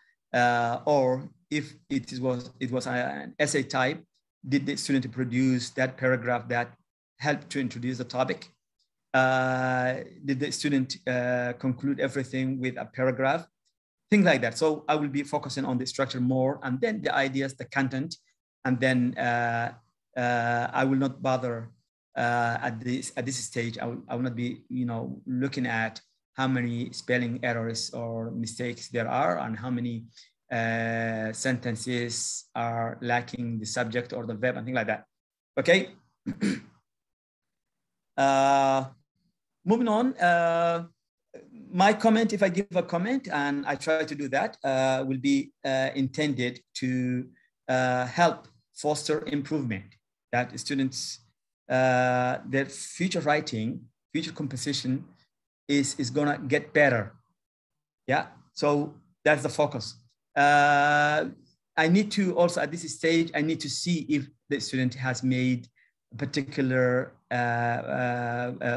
Or if it was an essay type, did the student produce that paragraph that helped to introduce the topic? Did the student conclude everything with a paragraph? Things like that. So I will be focusing on the structure more, and then the ideas, the content, and then I will not bother at this stage. I will not be looking at how many spelling errors or mistakes there are, and how many sentences are lacking the subject or the verb and things like that. Okay. Moving on, my comment, if I give a comment, and I try to do that, will be intended to help foster improvement, that students, their future writing, future composition is gonna get better. Yeah, so that's the focus. I need to also, at this stage, I need to see if the student has made a particular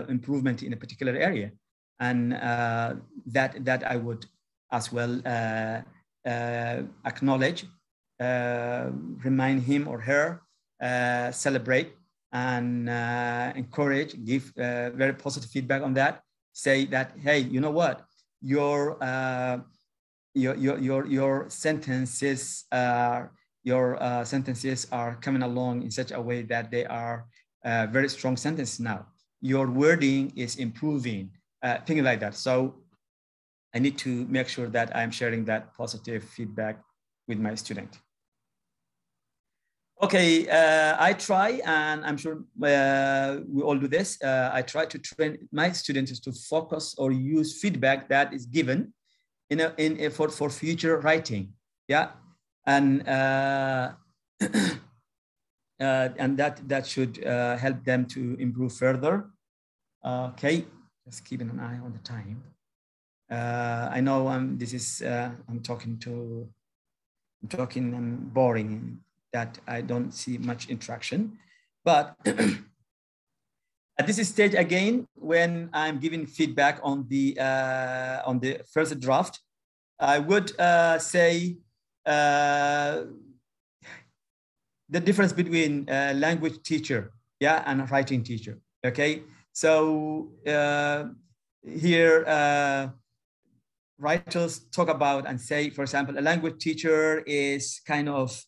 improvement in a particular area, and that I would as well acknowledge, remind him or her, celebrate, and encourage, give very positive feedback on that. Say that, hey, you know what, your sentences are coming along in such a way that they are very strong sentences now. your wording is improving, things like that. So I need to make sure that I'm sharing that positive feedback with my student. Okay, I try, and I'm sure we all do this. I try to train my students to focus or use feedback that is given for future writing. Yeah, and and that should help them to improve further. Okay, just keeping an eye on the time. I know I'm talking boring, that I don't see much interaction, but at this stage again, when I'm giving feedback on the first draft, I would say the difference between a language teacher, yeah, and a writing teacher. Okay, so here writers talk about and say, for example, a language teacher is kind of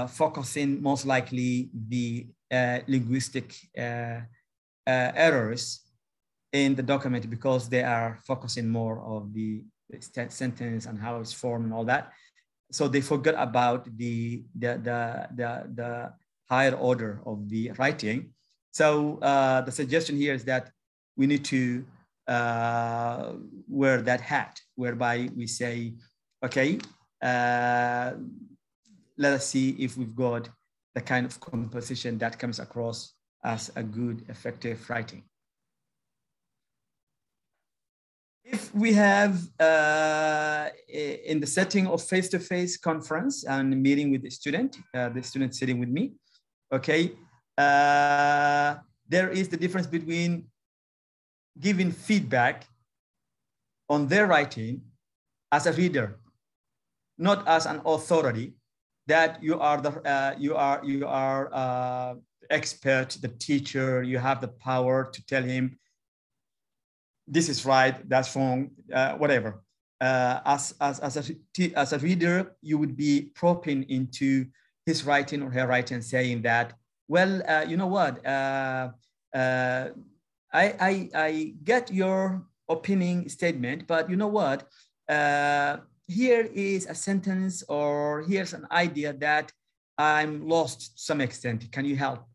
focusing most likely the linguistic errors in the document, because they are focusing more of the sentence and how it's formed and all that. So they forget about the higher order of the writing. So the suggestion here is that we need to wear that hat, whereby we say, okay, let us see if we've got the kind of composition that comes across as a good, effective writing. If we have, in the setting of face-to-face conference and meeting with the student sitting with me, okay, there is the difference between giving feedback on their writing as a reader, not as an authority, that you are the expert, the teacher, you have the power to tell him this is right, that's wrong, whatever. As a reader, you would be probing into his writing or her writing, saying that, well, you know what, I get your opinion statement, but you know what, here is a sentence, or here's an idea that I'm lost to some extent. Can you help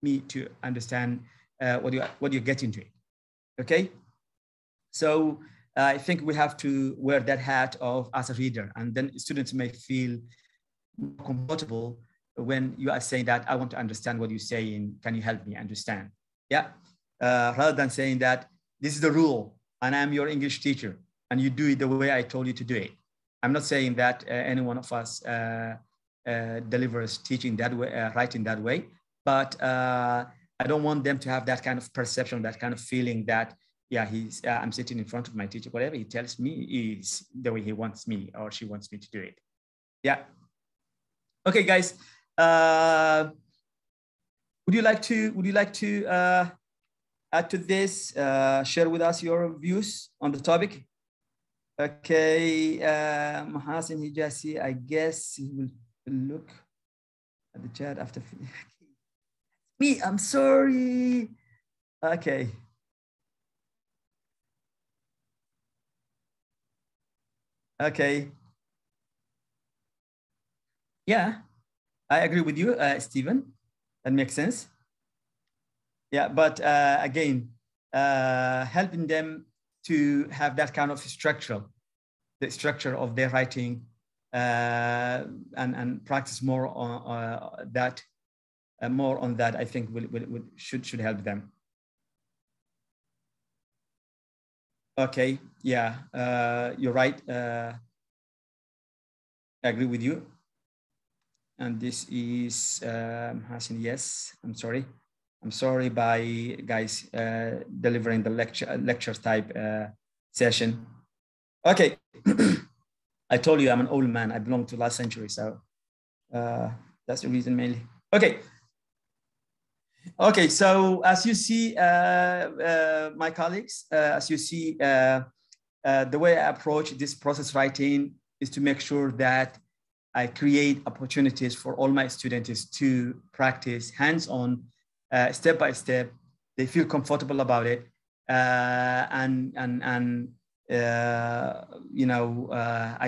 me to understand what you're getting to? Okay, so I think we have to wear that hat of as a reader, and then students may feel more comfortable when you are saying that I want to understand what you're saying. Can you help me understand? Yeah, rather than saying that this is the rule and I'm your English teacher and you do it the way I told you to do it. I'm not saying that any one of us delivers teaching that way, writing that way, but I don't want them to have that kind of perception, that kind of feeling that, yeah, I'm sitting in front of my teacher, whatever he tells me is the way he wants me or she wants me to do it. Yeah. Okay, guys. Would you like to add to this? Share with us your views on the topic. Okay, Mahasin Hijasi, I guess he will look at the chat after. Me, I'm sorry. Okay. Okay. Yeah, I agree with you, Stephen. That makes sense. Yeah, but again, helping them to have that kind of the structure of their writing, and practice more on that. More on that, I think, should help them. Okay, yeah, you're right. I agree with you. And this is Hassan. Yes, I'm sorry. I'm sorry by guys delivering the lecture type session. Okay, I told you I'm an old man. I belong to last century, so that's the reason mainly. Okay. Okay, so as you see, my colleagues, as you see, the way I approach this process writing is to make sure that I create opportunities for all my students to practice hands-on, step by step, they feel comfortable about it, I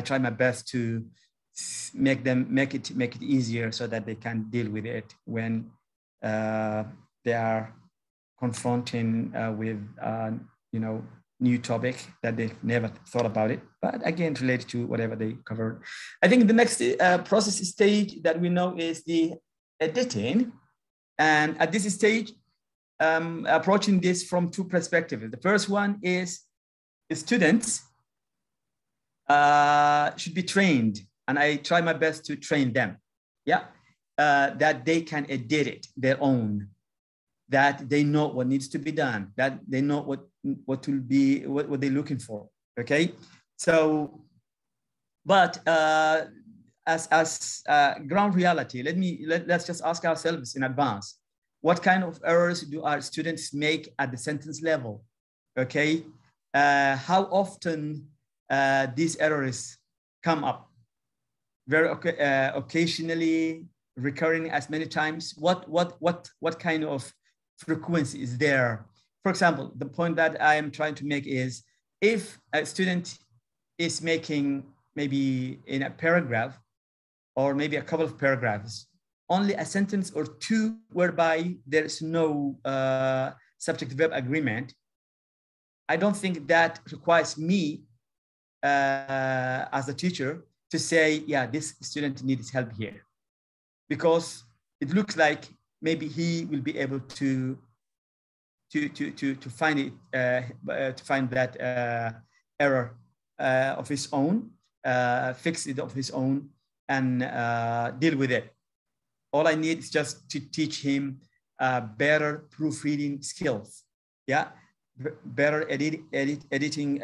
try my best to make it easier so that they can deal with it when they are confronting with new topic that they've never thought about it, but again related to whatever they covered. I think the next process stage that we know is the editing, and at this stage, approaching this from two perspectives. The first one is the students should be trained, and I try my best to train them, that they can edit it their own, that they know what needs to be done, that they know what they're looking for. Okay, so, but as ground reality, let's just ask ourselves in advance, what kind of errors do our students make at the sentence level? Okay, how often these errors come up? Very occasionally, recurring as many times. What kind of frequency is there? For example, the point that I am trying to make is, if a student is making maybe in a paragraph or maybe a couple of paragraphs, only a sentence or two whereby there is no subject-verb agreement, I don't think that requires me as a teacher to say, yeah, this student needs help here, because it looks like maybe he will be able to find it, to find that error of his own, fix it of his own, and deal with it. All I need is just to teach him better proofreading skills, better editing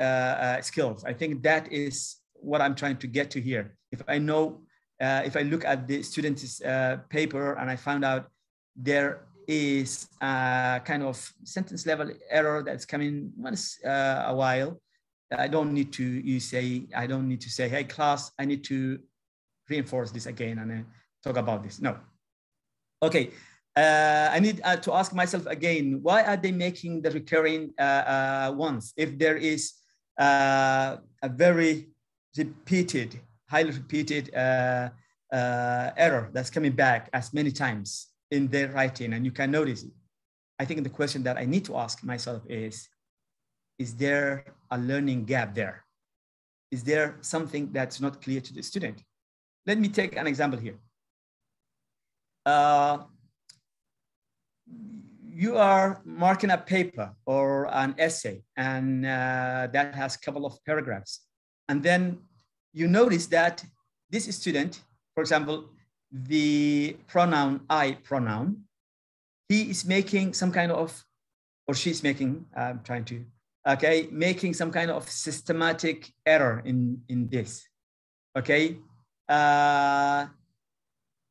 skills. I think that is what I'm trying to get to here. If I know, if I look at the student's paper and I found out there is a kind of sentence level error that's coming once a while, I don't need to say, hey class, I need to reinforce this again and talk about this. No. Okay, I need to ask myself again, why are they making the recurring ones? If there is a very repeated, highly repeated error that's coming back as many times in their writing, and you can notice it, I think the question that I need to ask myself is there a learning gap there? Is there something that's not clear to the student? Let me take an example here. You are marking a paper or an essay, and that has a couple of paragraphs. And then you notice that this student, for example, the pronoun I pronoun, he is making some kind of, or she's making, making some kind of systematic error in this. Okay.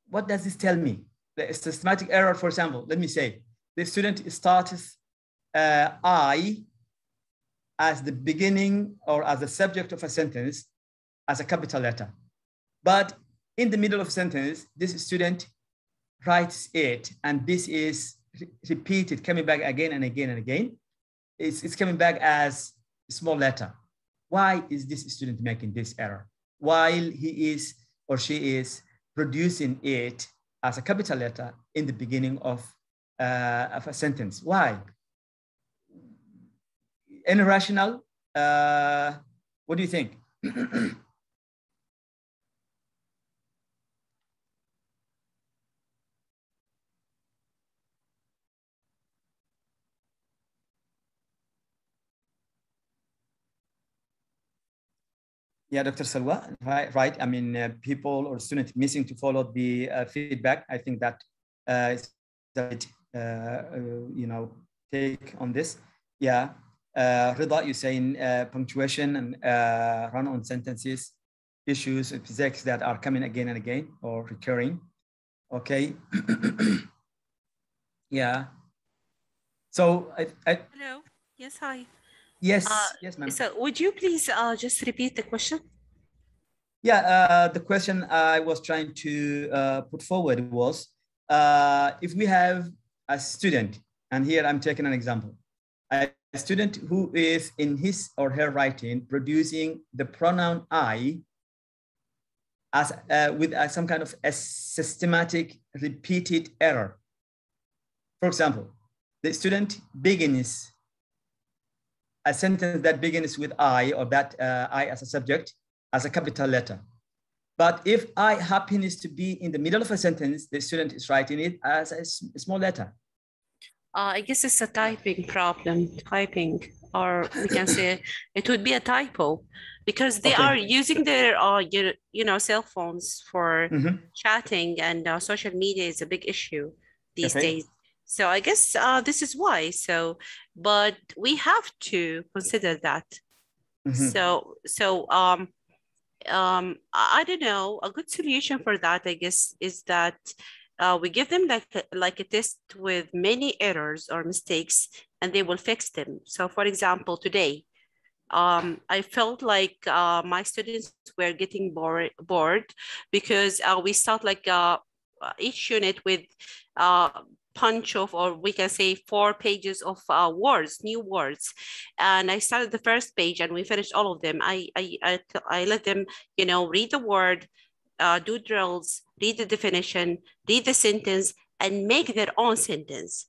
What does this tell me? The systematic error, for example, let me say, the student starts I as the beginning or as the subject of a sentence as a capital letter. But in the middle of a sentence, this student writes it, and this is repeated, coming back again and again and again. It's coming back as a small letter. Why is this student making this error? While he is or she is producing it as a capital letter in the beginning of a sentence. Why? Any rational? What do you think? Yeah, Dr. Salwa, right. I mean, people or students missing to follow the feedback. I think that is take on this. Yeah, Rida, you're saying punctuation and run-on sentences, issues, physics that are coming again and again or recurring. Okay. Yeah. So Hello. Yes, hi. Yes, yes, ma'am. So would you please just repeat the question? Yeah, the question I was trying to put forward was, if we have a student And here I'm taking an example. A student who is in his or her writing producing the pronoun I as with some kind of a systematic repeated error. For example, the student begins a sentence that begins with I, or that I as a subject, as a capital letter. But if I happens to be in the middle of a sentence, the student is writing it as a small letter. I guess it's a typing problem, or we can say it would be a typo, because they are using their cell phones for chatting, and social media is a big issue these days. So I guess this is why. So, but we have to consider that. I don't know. A good solution for that, I guess, is that we give them like a test with many errors or mistakes, and they will fix them. So, for example, today, I felt like my students were getting bored because we start like each unit with punch of, or we can say 4 pages of words, new words. And I started the first page and we finished all of them. I let them, read the word, do drills, read the definition, read the sentence, and make their own sentence.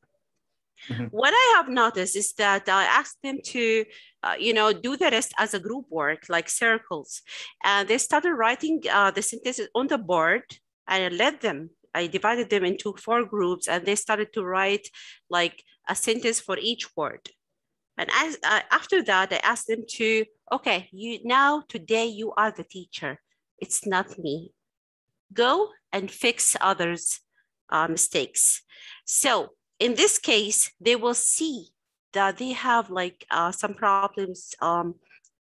What I have noticed is that I asked them to, do the rest as a group work, like circles. And they started writing the sentences on the board, and I divided them into 4 groups, and they started to write like a sentence for each word. And after that, I asked them to, okay, today you are the teacher. It's not me. Go and fix others' mistakes. So in this case, they will see that they have like some problems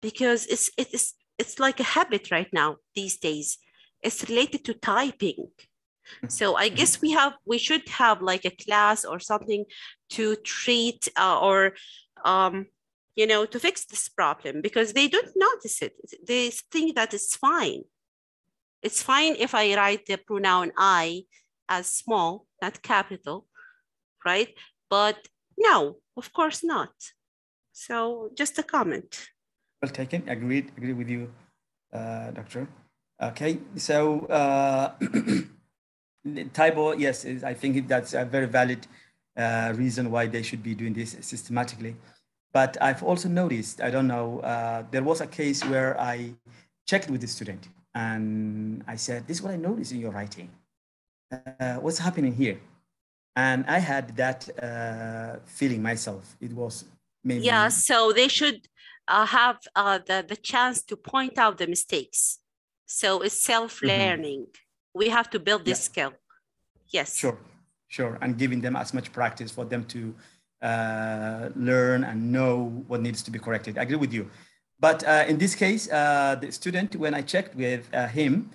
because it's like a habit right now these days. It's related to typing. So I guess we should have like a class or something to treat to fix this problem, because they don't notice it. They think that it's fine. It's fine if I write the pronoun I as small, not capital, right? But no, of course not. So just a comment. Well taken. Agree with you, Doctor. Okay, so typo, yes, I think that's a very valid reason why they should be doing this systematically. But I've also noticed, I don't know, there was a case where I checked with the student and I said, this is what I noticed in your writing. What's happening here? And I had that feeling myself. It was maybe... Yeah, so they should have the chance to point out the mistakes. So it's self-learning. We have to build this skill. Yes. Sure. And giving them as much practice for them to learn and know what needs to be corrected. I agree with you. But in this case, the student, when I checked with him,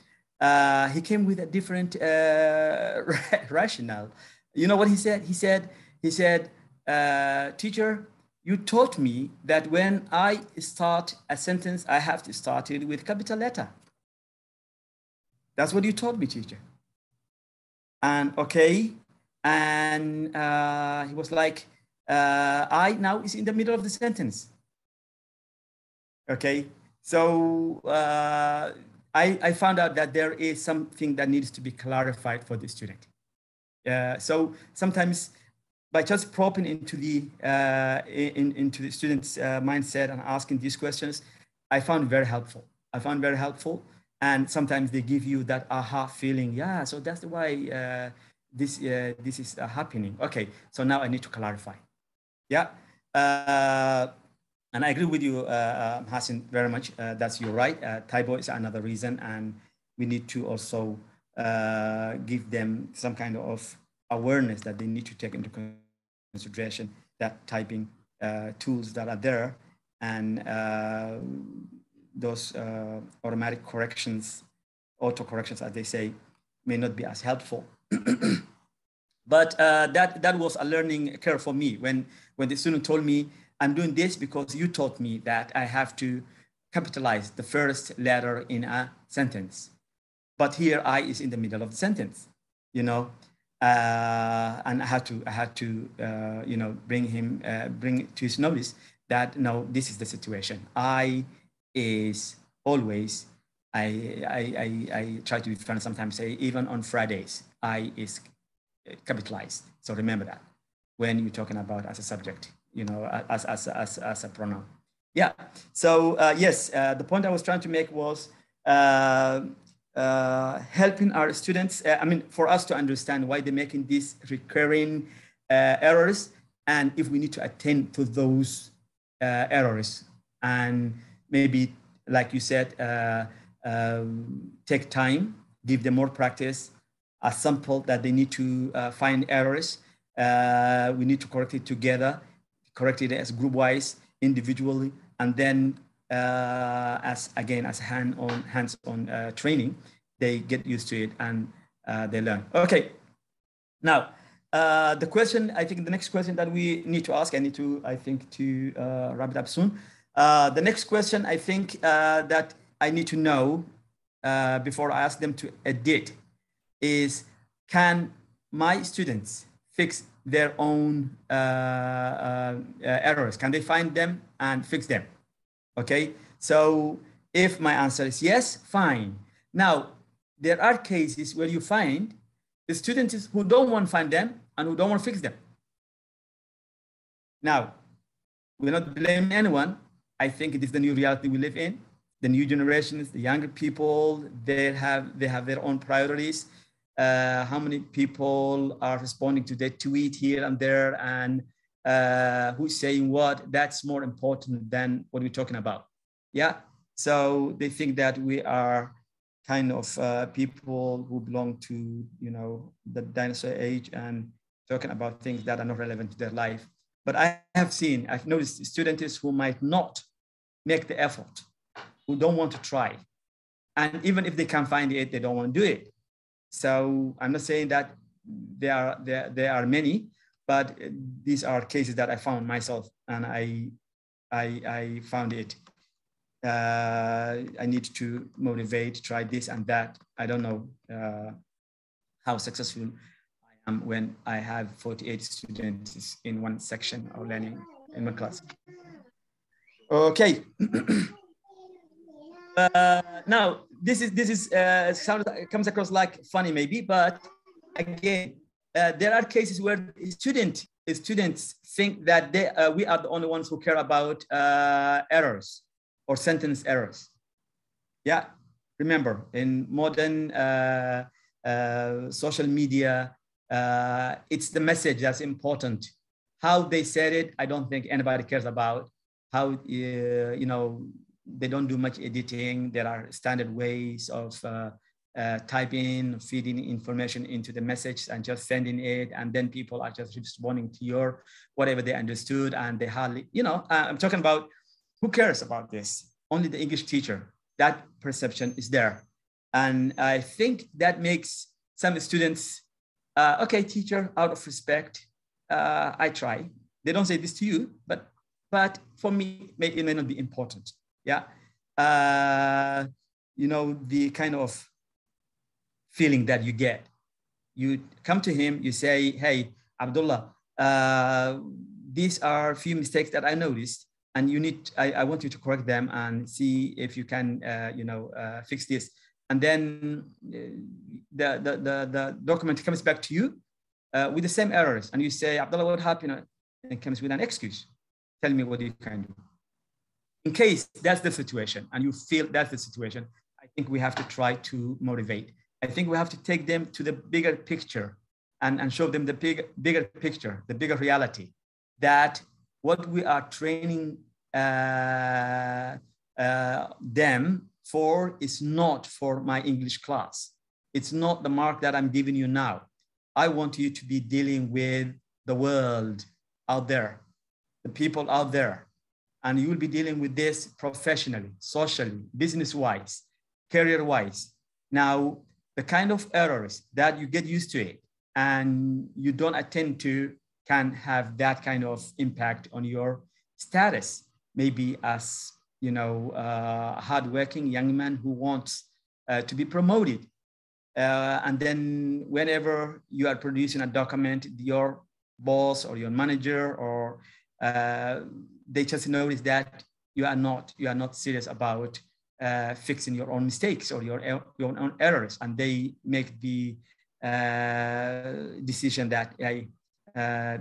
he came with a different rationale. You know what he said? He said, teacher, you taught me that when I start a sentence, I have to start it with capital letter. That's what you taught me, teacher. And okay. And he was like, I now is in the middle of the sentence. Okay. So I found out that there is something that needs to be clarified for the student. So sometimes by just probing into the student's mindset and asking these questions, I found very helpful. And sometimes they give you that aha feeling. Yeah, so that's why this is happening. Okay, so now I need to clarify. Yeah, and I agree with you, Hassan, very much. That's you're right. Typo is another reason, and we need to also give them some kind of awareness that they need to take into consideration that typing tools that are there, and those automatic corrections, auto corrections, as they say, may not be as helpful. But that was a learning curve for me when the student told me, I'm doing this because you taught me that I have to capitalize the first letter in a sentence. But here I is in the middle of the sentence, you know. And I had to you know, bring it to his notice that no, this is the situation. I is always, I try to be friendly, sometimes say even on Fridays, I is capitalized. So remember that when you're talking about as a subject, you know, as a pronoun. Yeah. So yes, the point I was trying to make was helping our students. I mean, for us to understand why they're making these recurring errors, and if we need to attend to those errors, and maybe, like you said, take time, give them more practice, a sample that they need to find errors. We need to correct it together, correct it as group-wise, individually, and then as hands-on training, they get used to it and they learn. Okay, now the question, I think the next question that we need to ask, I think to wrap it up soon. The next question I think that I need to know before I ask them to edit is, can my students fix their own errors? Can they find them and fix them? Okay, so if my answer is yes, fine. Now, there are cases where you find the students who don't want to find them and who don't want to fix them. Now, we're not blaming anyone. I think it is the new reality we live in. The new generations, the younger people, they have their own priorities. How many people are responding to their tweet here and there, and who's saying what? That's more important than what we're talking about. Yeah. So they think that we are kind of people who belong to, you know, the dinosaur age and talking about things that are not relevant to their life. But I've noticed students who might not make the effort, who don't want to try. And even if they can find it, they don't want to do it. So I'm not saying that there are many, but these are cases that I found myself, and I found it. I need to motivate, try this and that. I don't know how successful I am when I have 48 students in one section of learning in my class. Okay. Now, this comes across like funny maybe, but again, there are cases where students think that we are the only ones who care about errors or sentence errors. Yeah, remember, in modern social media, it's the message that's important. How they said it, I don't think anybody cares about. How, you know, they don't do much editing. There are standard ways of typing, feeding information into the message and just sending it. And then people are just responding to your whatever they understood. And they hardly, you know, I'm talking about who cares about this? Only the English teacher. That perception is there. And I think that makes some students, okay, teacher, out of respect, I try. They don't say this to you, but for me, it may not be important. Yeah, you know, the kind of feeling that you get. You come to him, you say, hey, Abdullah, these are a few mistakes that I noticed, and I want you to correct them and see if you can, you know, fix this. And then the document comes back to you with the same errors, and you say, Abdullah, what happened? And it comes with an excuse. Tell me what you can do. In case that's the situation and you feel that's the situation, I think we have to try to motivate. I think we have to take them to the bigger picture and show them the bigger picture, the bigger reality, that what we are training them for is not for my English class. It's not the mark that I'm giving you now. I want you to be dealing with the world out there, the people out there. And you will be dealing with this professionally, socially, business-wise, career-wise. Now, the kind of errors that you get used to it and you don't attend to can have that kind of impact on your status. Maybe as, you know, a hardworking young man who wants to be promoted. And then whenever you are producing a document, your boss or your manager or they just notice that you are not serious about fixing your own mistakes or your own errors, and they make the decision that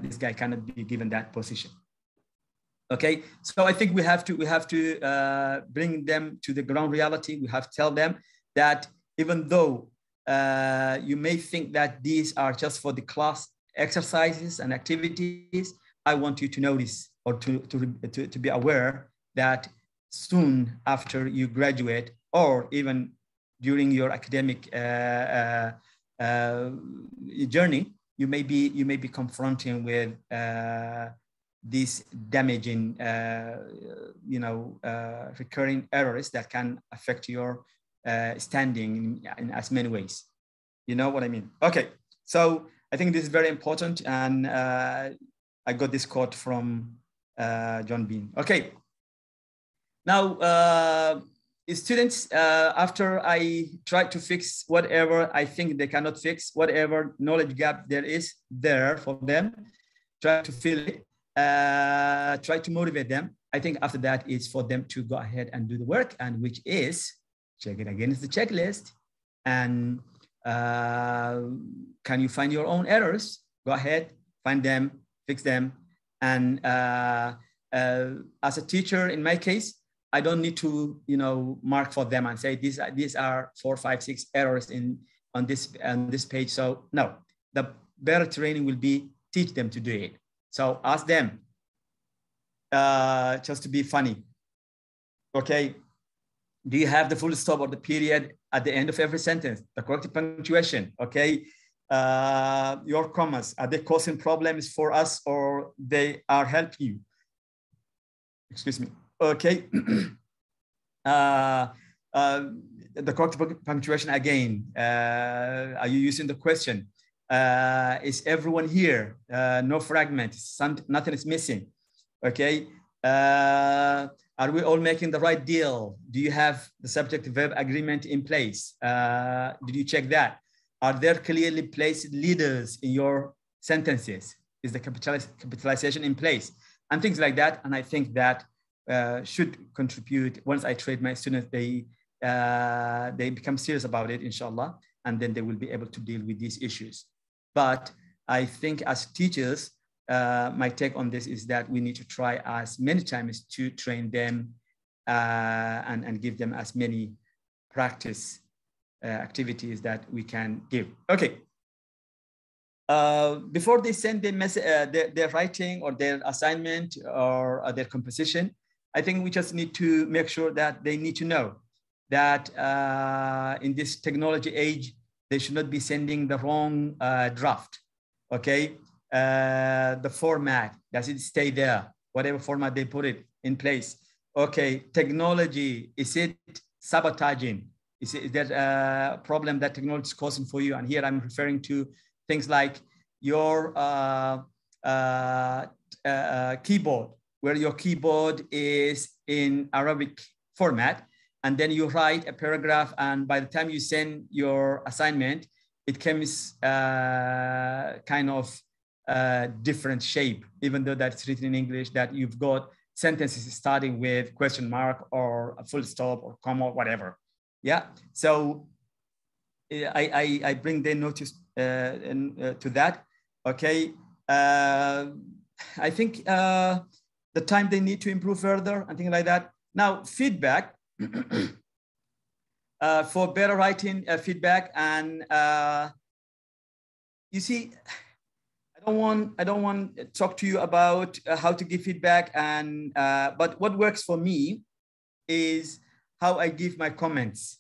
this guy cannot be given that position. Okay, so I think we have to bring them to the ground reality. We have to tell them that even though you may think that these are just for the class exercises and activities, I want you to notice or to be aware that soon after you graduate, or even during your academic journey, you may be confronting with these damaging, recurring errors that can affect your standing in as many ways. You know what I mean? Okay, so I think this is very important, and I got this quote from John Bean. Okay, now students, after I try to fix whatever I think they cannot fix, whatever knowledge gap there is there for them, try to fill it, try to motivate them. I think after that, it's for them to go ahead and do the work, and which is check it against the checklist. And can you find your own errors? Go ahead, find them, fix them. And as a teacher, in my case, I don't need to, mark for them and say these are 4, 5, 6 errors on this page. So no, the better training will be teach them to do it. So ask them, just to be funny. Okay, do you have the full stop or the period at the end of every sentence? The correct punctuation, okay? Your commas, are they causing problems for us or they are helping you? Excuse me, okay. The correct punctuation again, are you using the question? Is everyone here? No fragments, nothing is missing, okay? Are we all making the right deal? Do you have the subject-verb agreement in place? Did you check that? Are there clearly placed leaders in your sentences? Is the capitalization in place? And things like that. And I think that should contribute. Once I train my students, they become serious about it, inshallah, and then they will be able to deal with these issues. But I think as teachers, my take on this is that we need to try as many times to train them and give them as many practice activities that we can give. Okay. Before they send their writing or their assignment or their composition, I think we just need to make sure that they need to know that in this technology age, they should not be sending the wrong draft, okay? The format, does it stay there? Whatever format they put it in place. Okay, technology, is it sabotaging? Is there a problem that technology is causing for you? And here I'm referring to things like your keyboard, where your keyboard is in Arabic format, and then you write a paragraph, and by the time you send your assignment, it comes kind of different shape, even though that's written in English, that you've got sentences starting with question mark or a full stop or comma or whatever. Yeah, so I bring the notice to that. Okay, I think the time they need to improve further and things like that. Now, feedback. For better writing feedback, and you see, I don't want to talk to you about how to give feedback, and but what works for me is how I give my comments,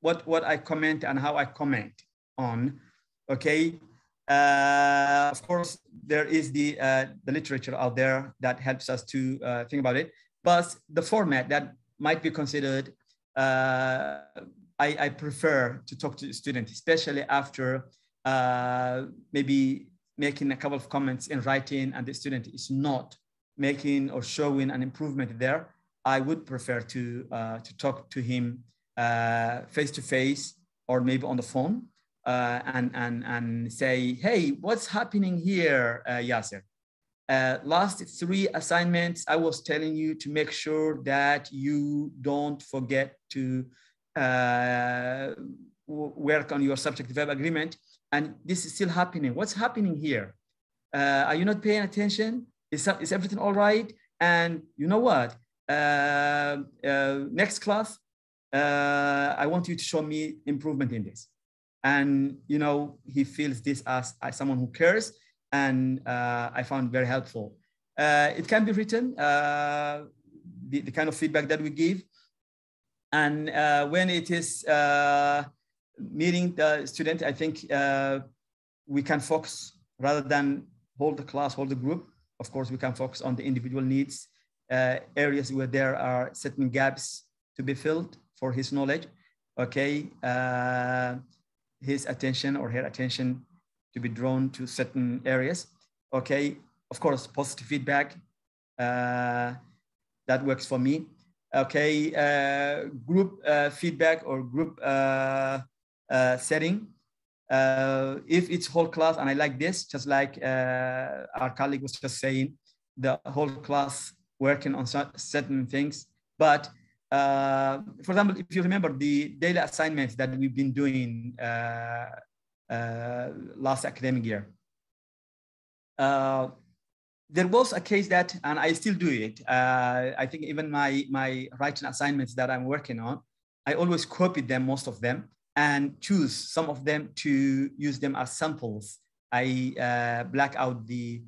what I comment and how I comment on. Okay, of course there is the literature out there that helps us to think about it, but the format that might be considered, I prefer to talk to the student, especially after maybe making a couple of comments in writing and the student is not making or showing an improvement there. I would prefer to talk to him face to face or maybe on the phone and say, hey, what's happening here, Yasser? Last 3 assignments, I was telling you to make sure that you don't forget to work on your subject-verb agreement. And this is still happening. What's happening here? Are you not paying attention? Is everything all right? And you know what? Next class, I want you to show me improvement in this. And you know, he feels this as someone who cares, and I found very helpful. It can be written, the kind of feedback that we give. And when it is meeting the student, I think we can focus rather than hold the class, hold the group. Of course, we can focus on the individual needs, areas where there are certain gaps to be filled for his knowledge. Okay, his attention or her attention to be drawn to certain areas. Okay, of course, positive feedback, that works for me. Okay, group feedback or group setting. If it's whole class, and I like this, just like our colleague was just saying, the whole class working on certain things. But for example, if you remember the daily assignments that we've been doing last academic year, there was a case that, and I still do it, I think even my writing assignments that I'm working on, I always copy them, most of them, and choose some of them to use them as samples. I black out the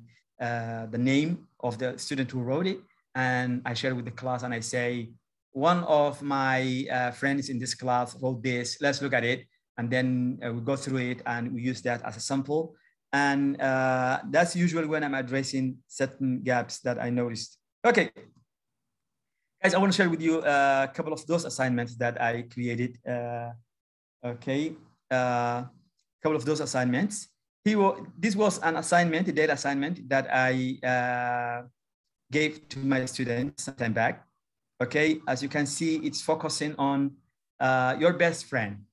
name of the student who wrote it, and I share with the class, and I say, one of my friends in this class wrote this, let's look at it. And then we go through it and we use that as a sample. And that's usually when I'm addressing certain gaps that I noticed. Okay, guys, I want to share with you a couple of those assignments that I created. Okay, couple of those assignments. This was an assignment, a data assignment that I gave to my students some time back. Okay, as you can see, it's focusing on your best friend.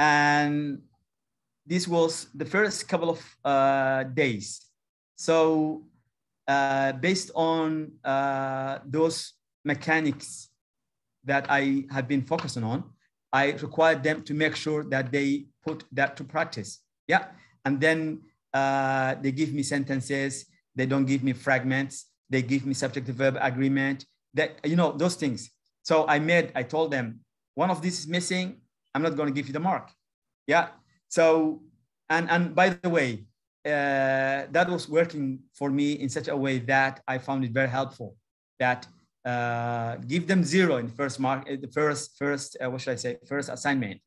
And this was the first couple of days. So based on those mechanics that I have been focusing on, I required them to make sure that they put that to practice. Yeah, and then they give me sentences. They don't give me fragments. They give me subject-verb agreement. That, you know, those things. So I told them, one of these is missing, I'm not going to give you the mark. Yeah. So, and by the way, that was working for me in such a way that I found it very helpful. That give them 0 in the first mark, the first what should I say, first assignment,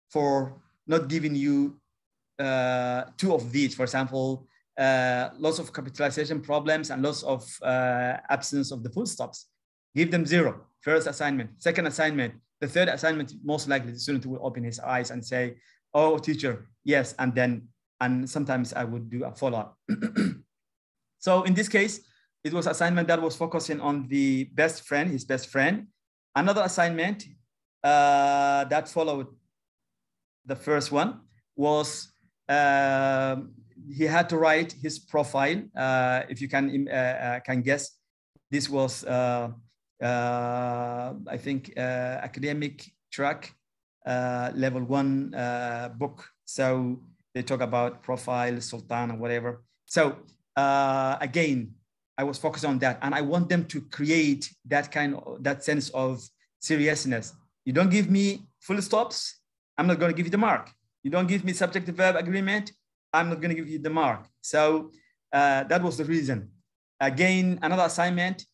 for not giving you 2 of these. For example, lots of capitalization problems and lots of absence of the full stops. Give them 0, first assignment. Second assignment, the third assignment, most likely the student will open his eyes and say, oh, teacher, yes. And sometimes I would do a follow-up. So in this case, it was assignment that was focusing on the best friend, his best friend. Another assignment that followed the first one was he had to write his profile. If you can guess, this was I think academic track level 1 book. So they talk about profile, sultan, or whatever. So again, I was focused on that, and I want them to create that sense of seriousness. You don't give me full stops, I'm not going to give you the mark. You don't give me subject-verb agreement, I'm not going to give you the mark. So that was the reason. Again, another assignment,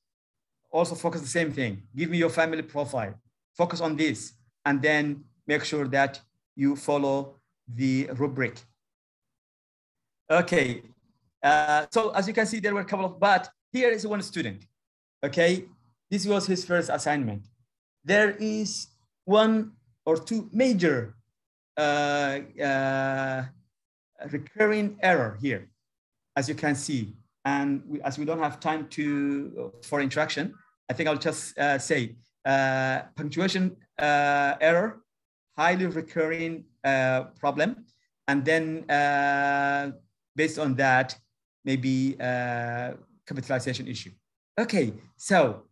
also focus the same thing. Give me your family profile. Focus on this, and then make sure that you follow the rubric. Okay. So as you can see, there were a couple of, but here is one student. Okay. This was his first assignment. There is 1 or 2 major recurring error here, as you can see. And as we don't have time for interaction, I think I'll just say punctuation error, highly recurring problem. And then based on that, maybe capitalization issue. Okay, so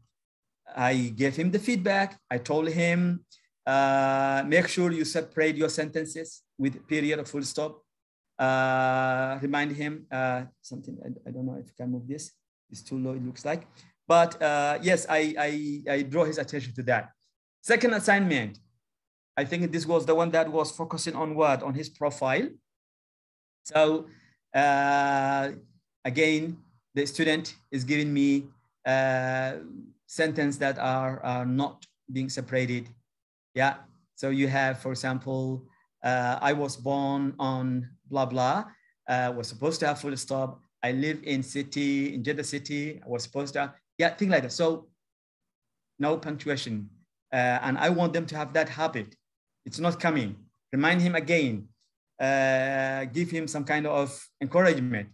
I gave him the feedback. I told him, make sure you separate your sentences with period or full stop. Remind him something, I don't know if I can move this. It's too low, it looks like. But yes, I draw his attention to that. Second assignment, I think this was the one that was focusing on what? On his profile. So again, the student is giving me sentences that are not being separated. Yeah. So you have, for example, I was born on blah, blah, was supposed to have full stop. I live in Jeddah city. I was supposed to have, yeah, things like that. So no punctuation. And I want them to have that habit. It's not coming. Remind him again. Give him some kind of encouragement.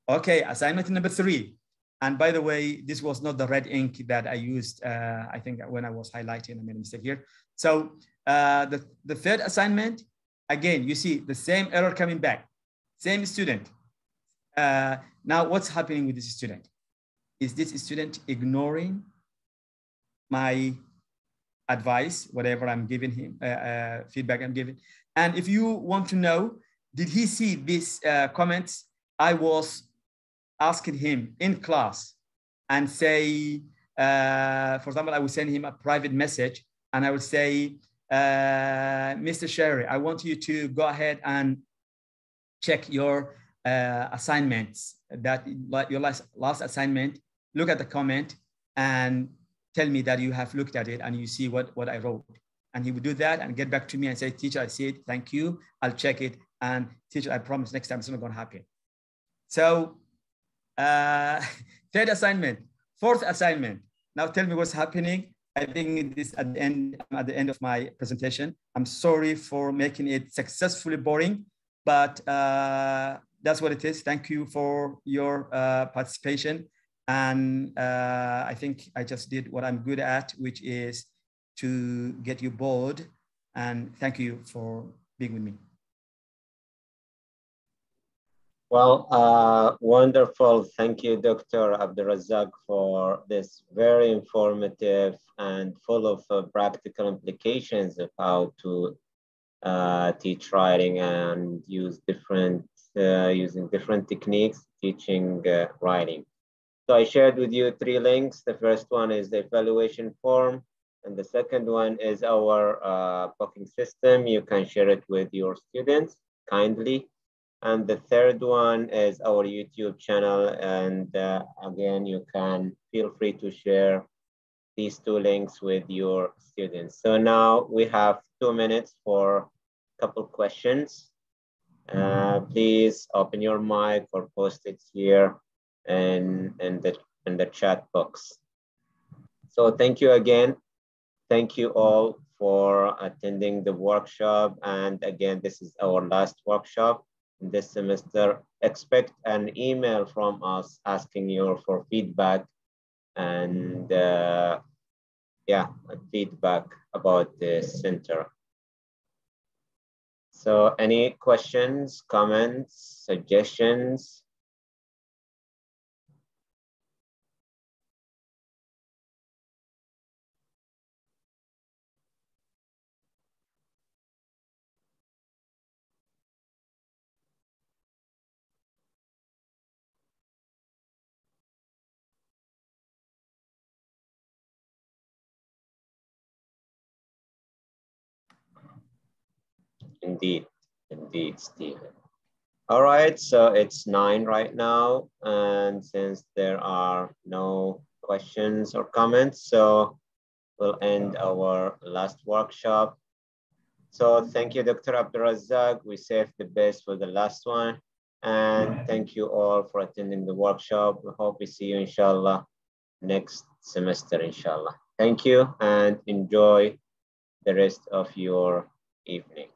Okay, assignment number 3. And by the way, this was not the red ink that I used, I think when I was highlighting, I made a mistake here. So the third assignment, again, you see the same error coming back, same student. Now what's happening with this student? Is this student ignoring my advice, whatever I'm giving him, feedback I'm giving? And if you want to know, did he see these comments? I was asking him in class and say, for example, I would send him a private message and I would say, Mr. Sherry, I want you to go ahead and check your assignments, that like your last assignment, look at the comment and tell me that you have looked at it and you see what I wrote. And he would do that and get back to me and say, teacher, I see it, thank you, I'll check it. And teacher, I promise next time it's not gonna happen. So third assignment, fourth assignment. Now tell me what's happening. I think this at the end of my presentation. I'm sorry for making it successfully boring, but that's what it is. Thank you for your participation. And I think I just did what I'm good at, which is to get you bored. And thank you for being with me. Well, wonderful. Thank you, Dr. Abdulrazzaq, for this very informative and full of practical implications of how to teach writing and use using different techniques teaching writing. So I shared with you 3 links. The first one is the evaluation form, and the second one is our booking system. You can share it with your students kindly. And the third one is our YouTube channel. And again, you can feel free to share these 2 links with your students. So now we have 2 minutes for a couple questions. Please open your mic or post it here in the chat box. So thank you again. Thank you all for attending the workshop. And again, this is our last workshop this semester. Expect an email from us asking you for feedback and feedback about the center. So any questions, comments, suggestions? Indeed, Stephen. All right, so it's 9 right now. And since there are no questions or comments, so we'll end our last workshop. So thank you, Dr. Abdulrazzaq. We saved the best for the last one. And thank you all for attending the workshop. We hope we see you, inshallah, next semester, inshallah. Thank you and enjoy the rest of your evening.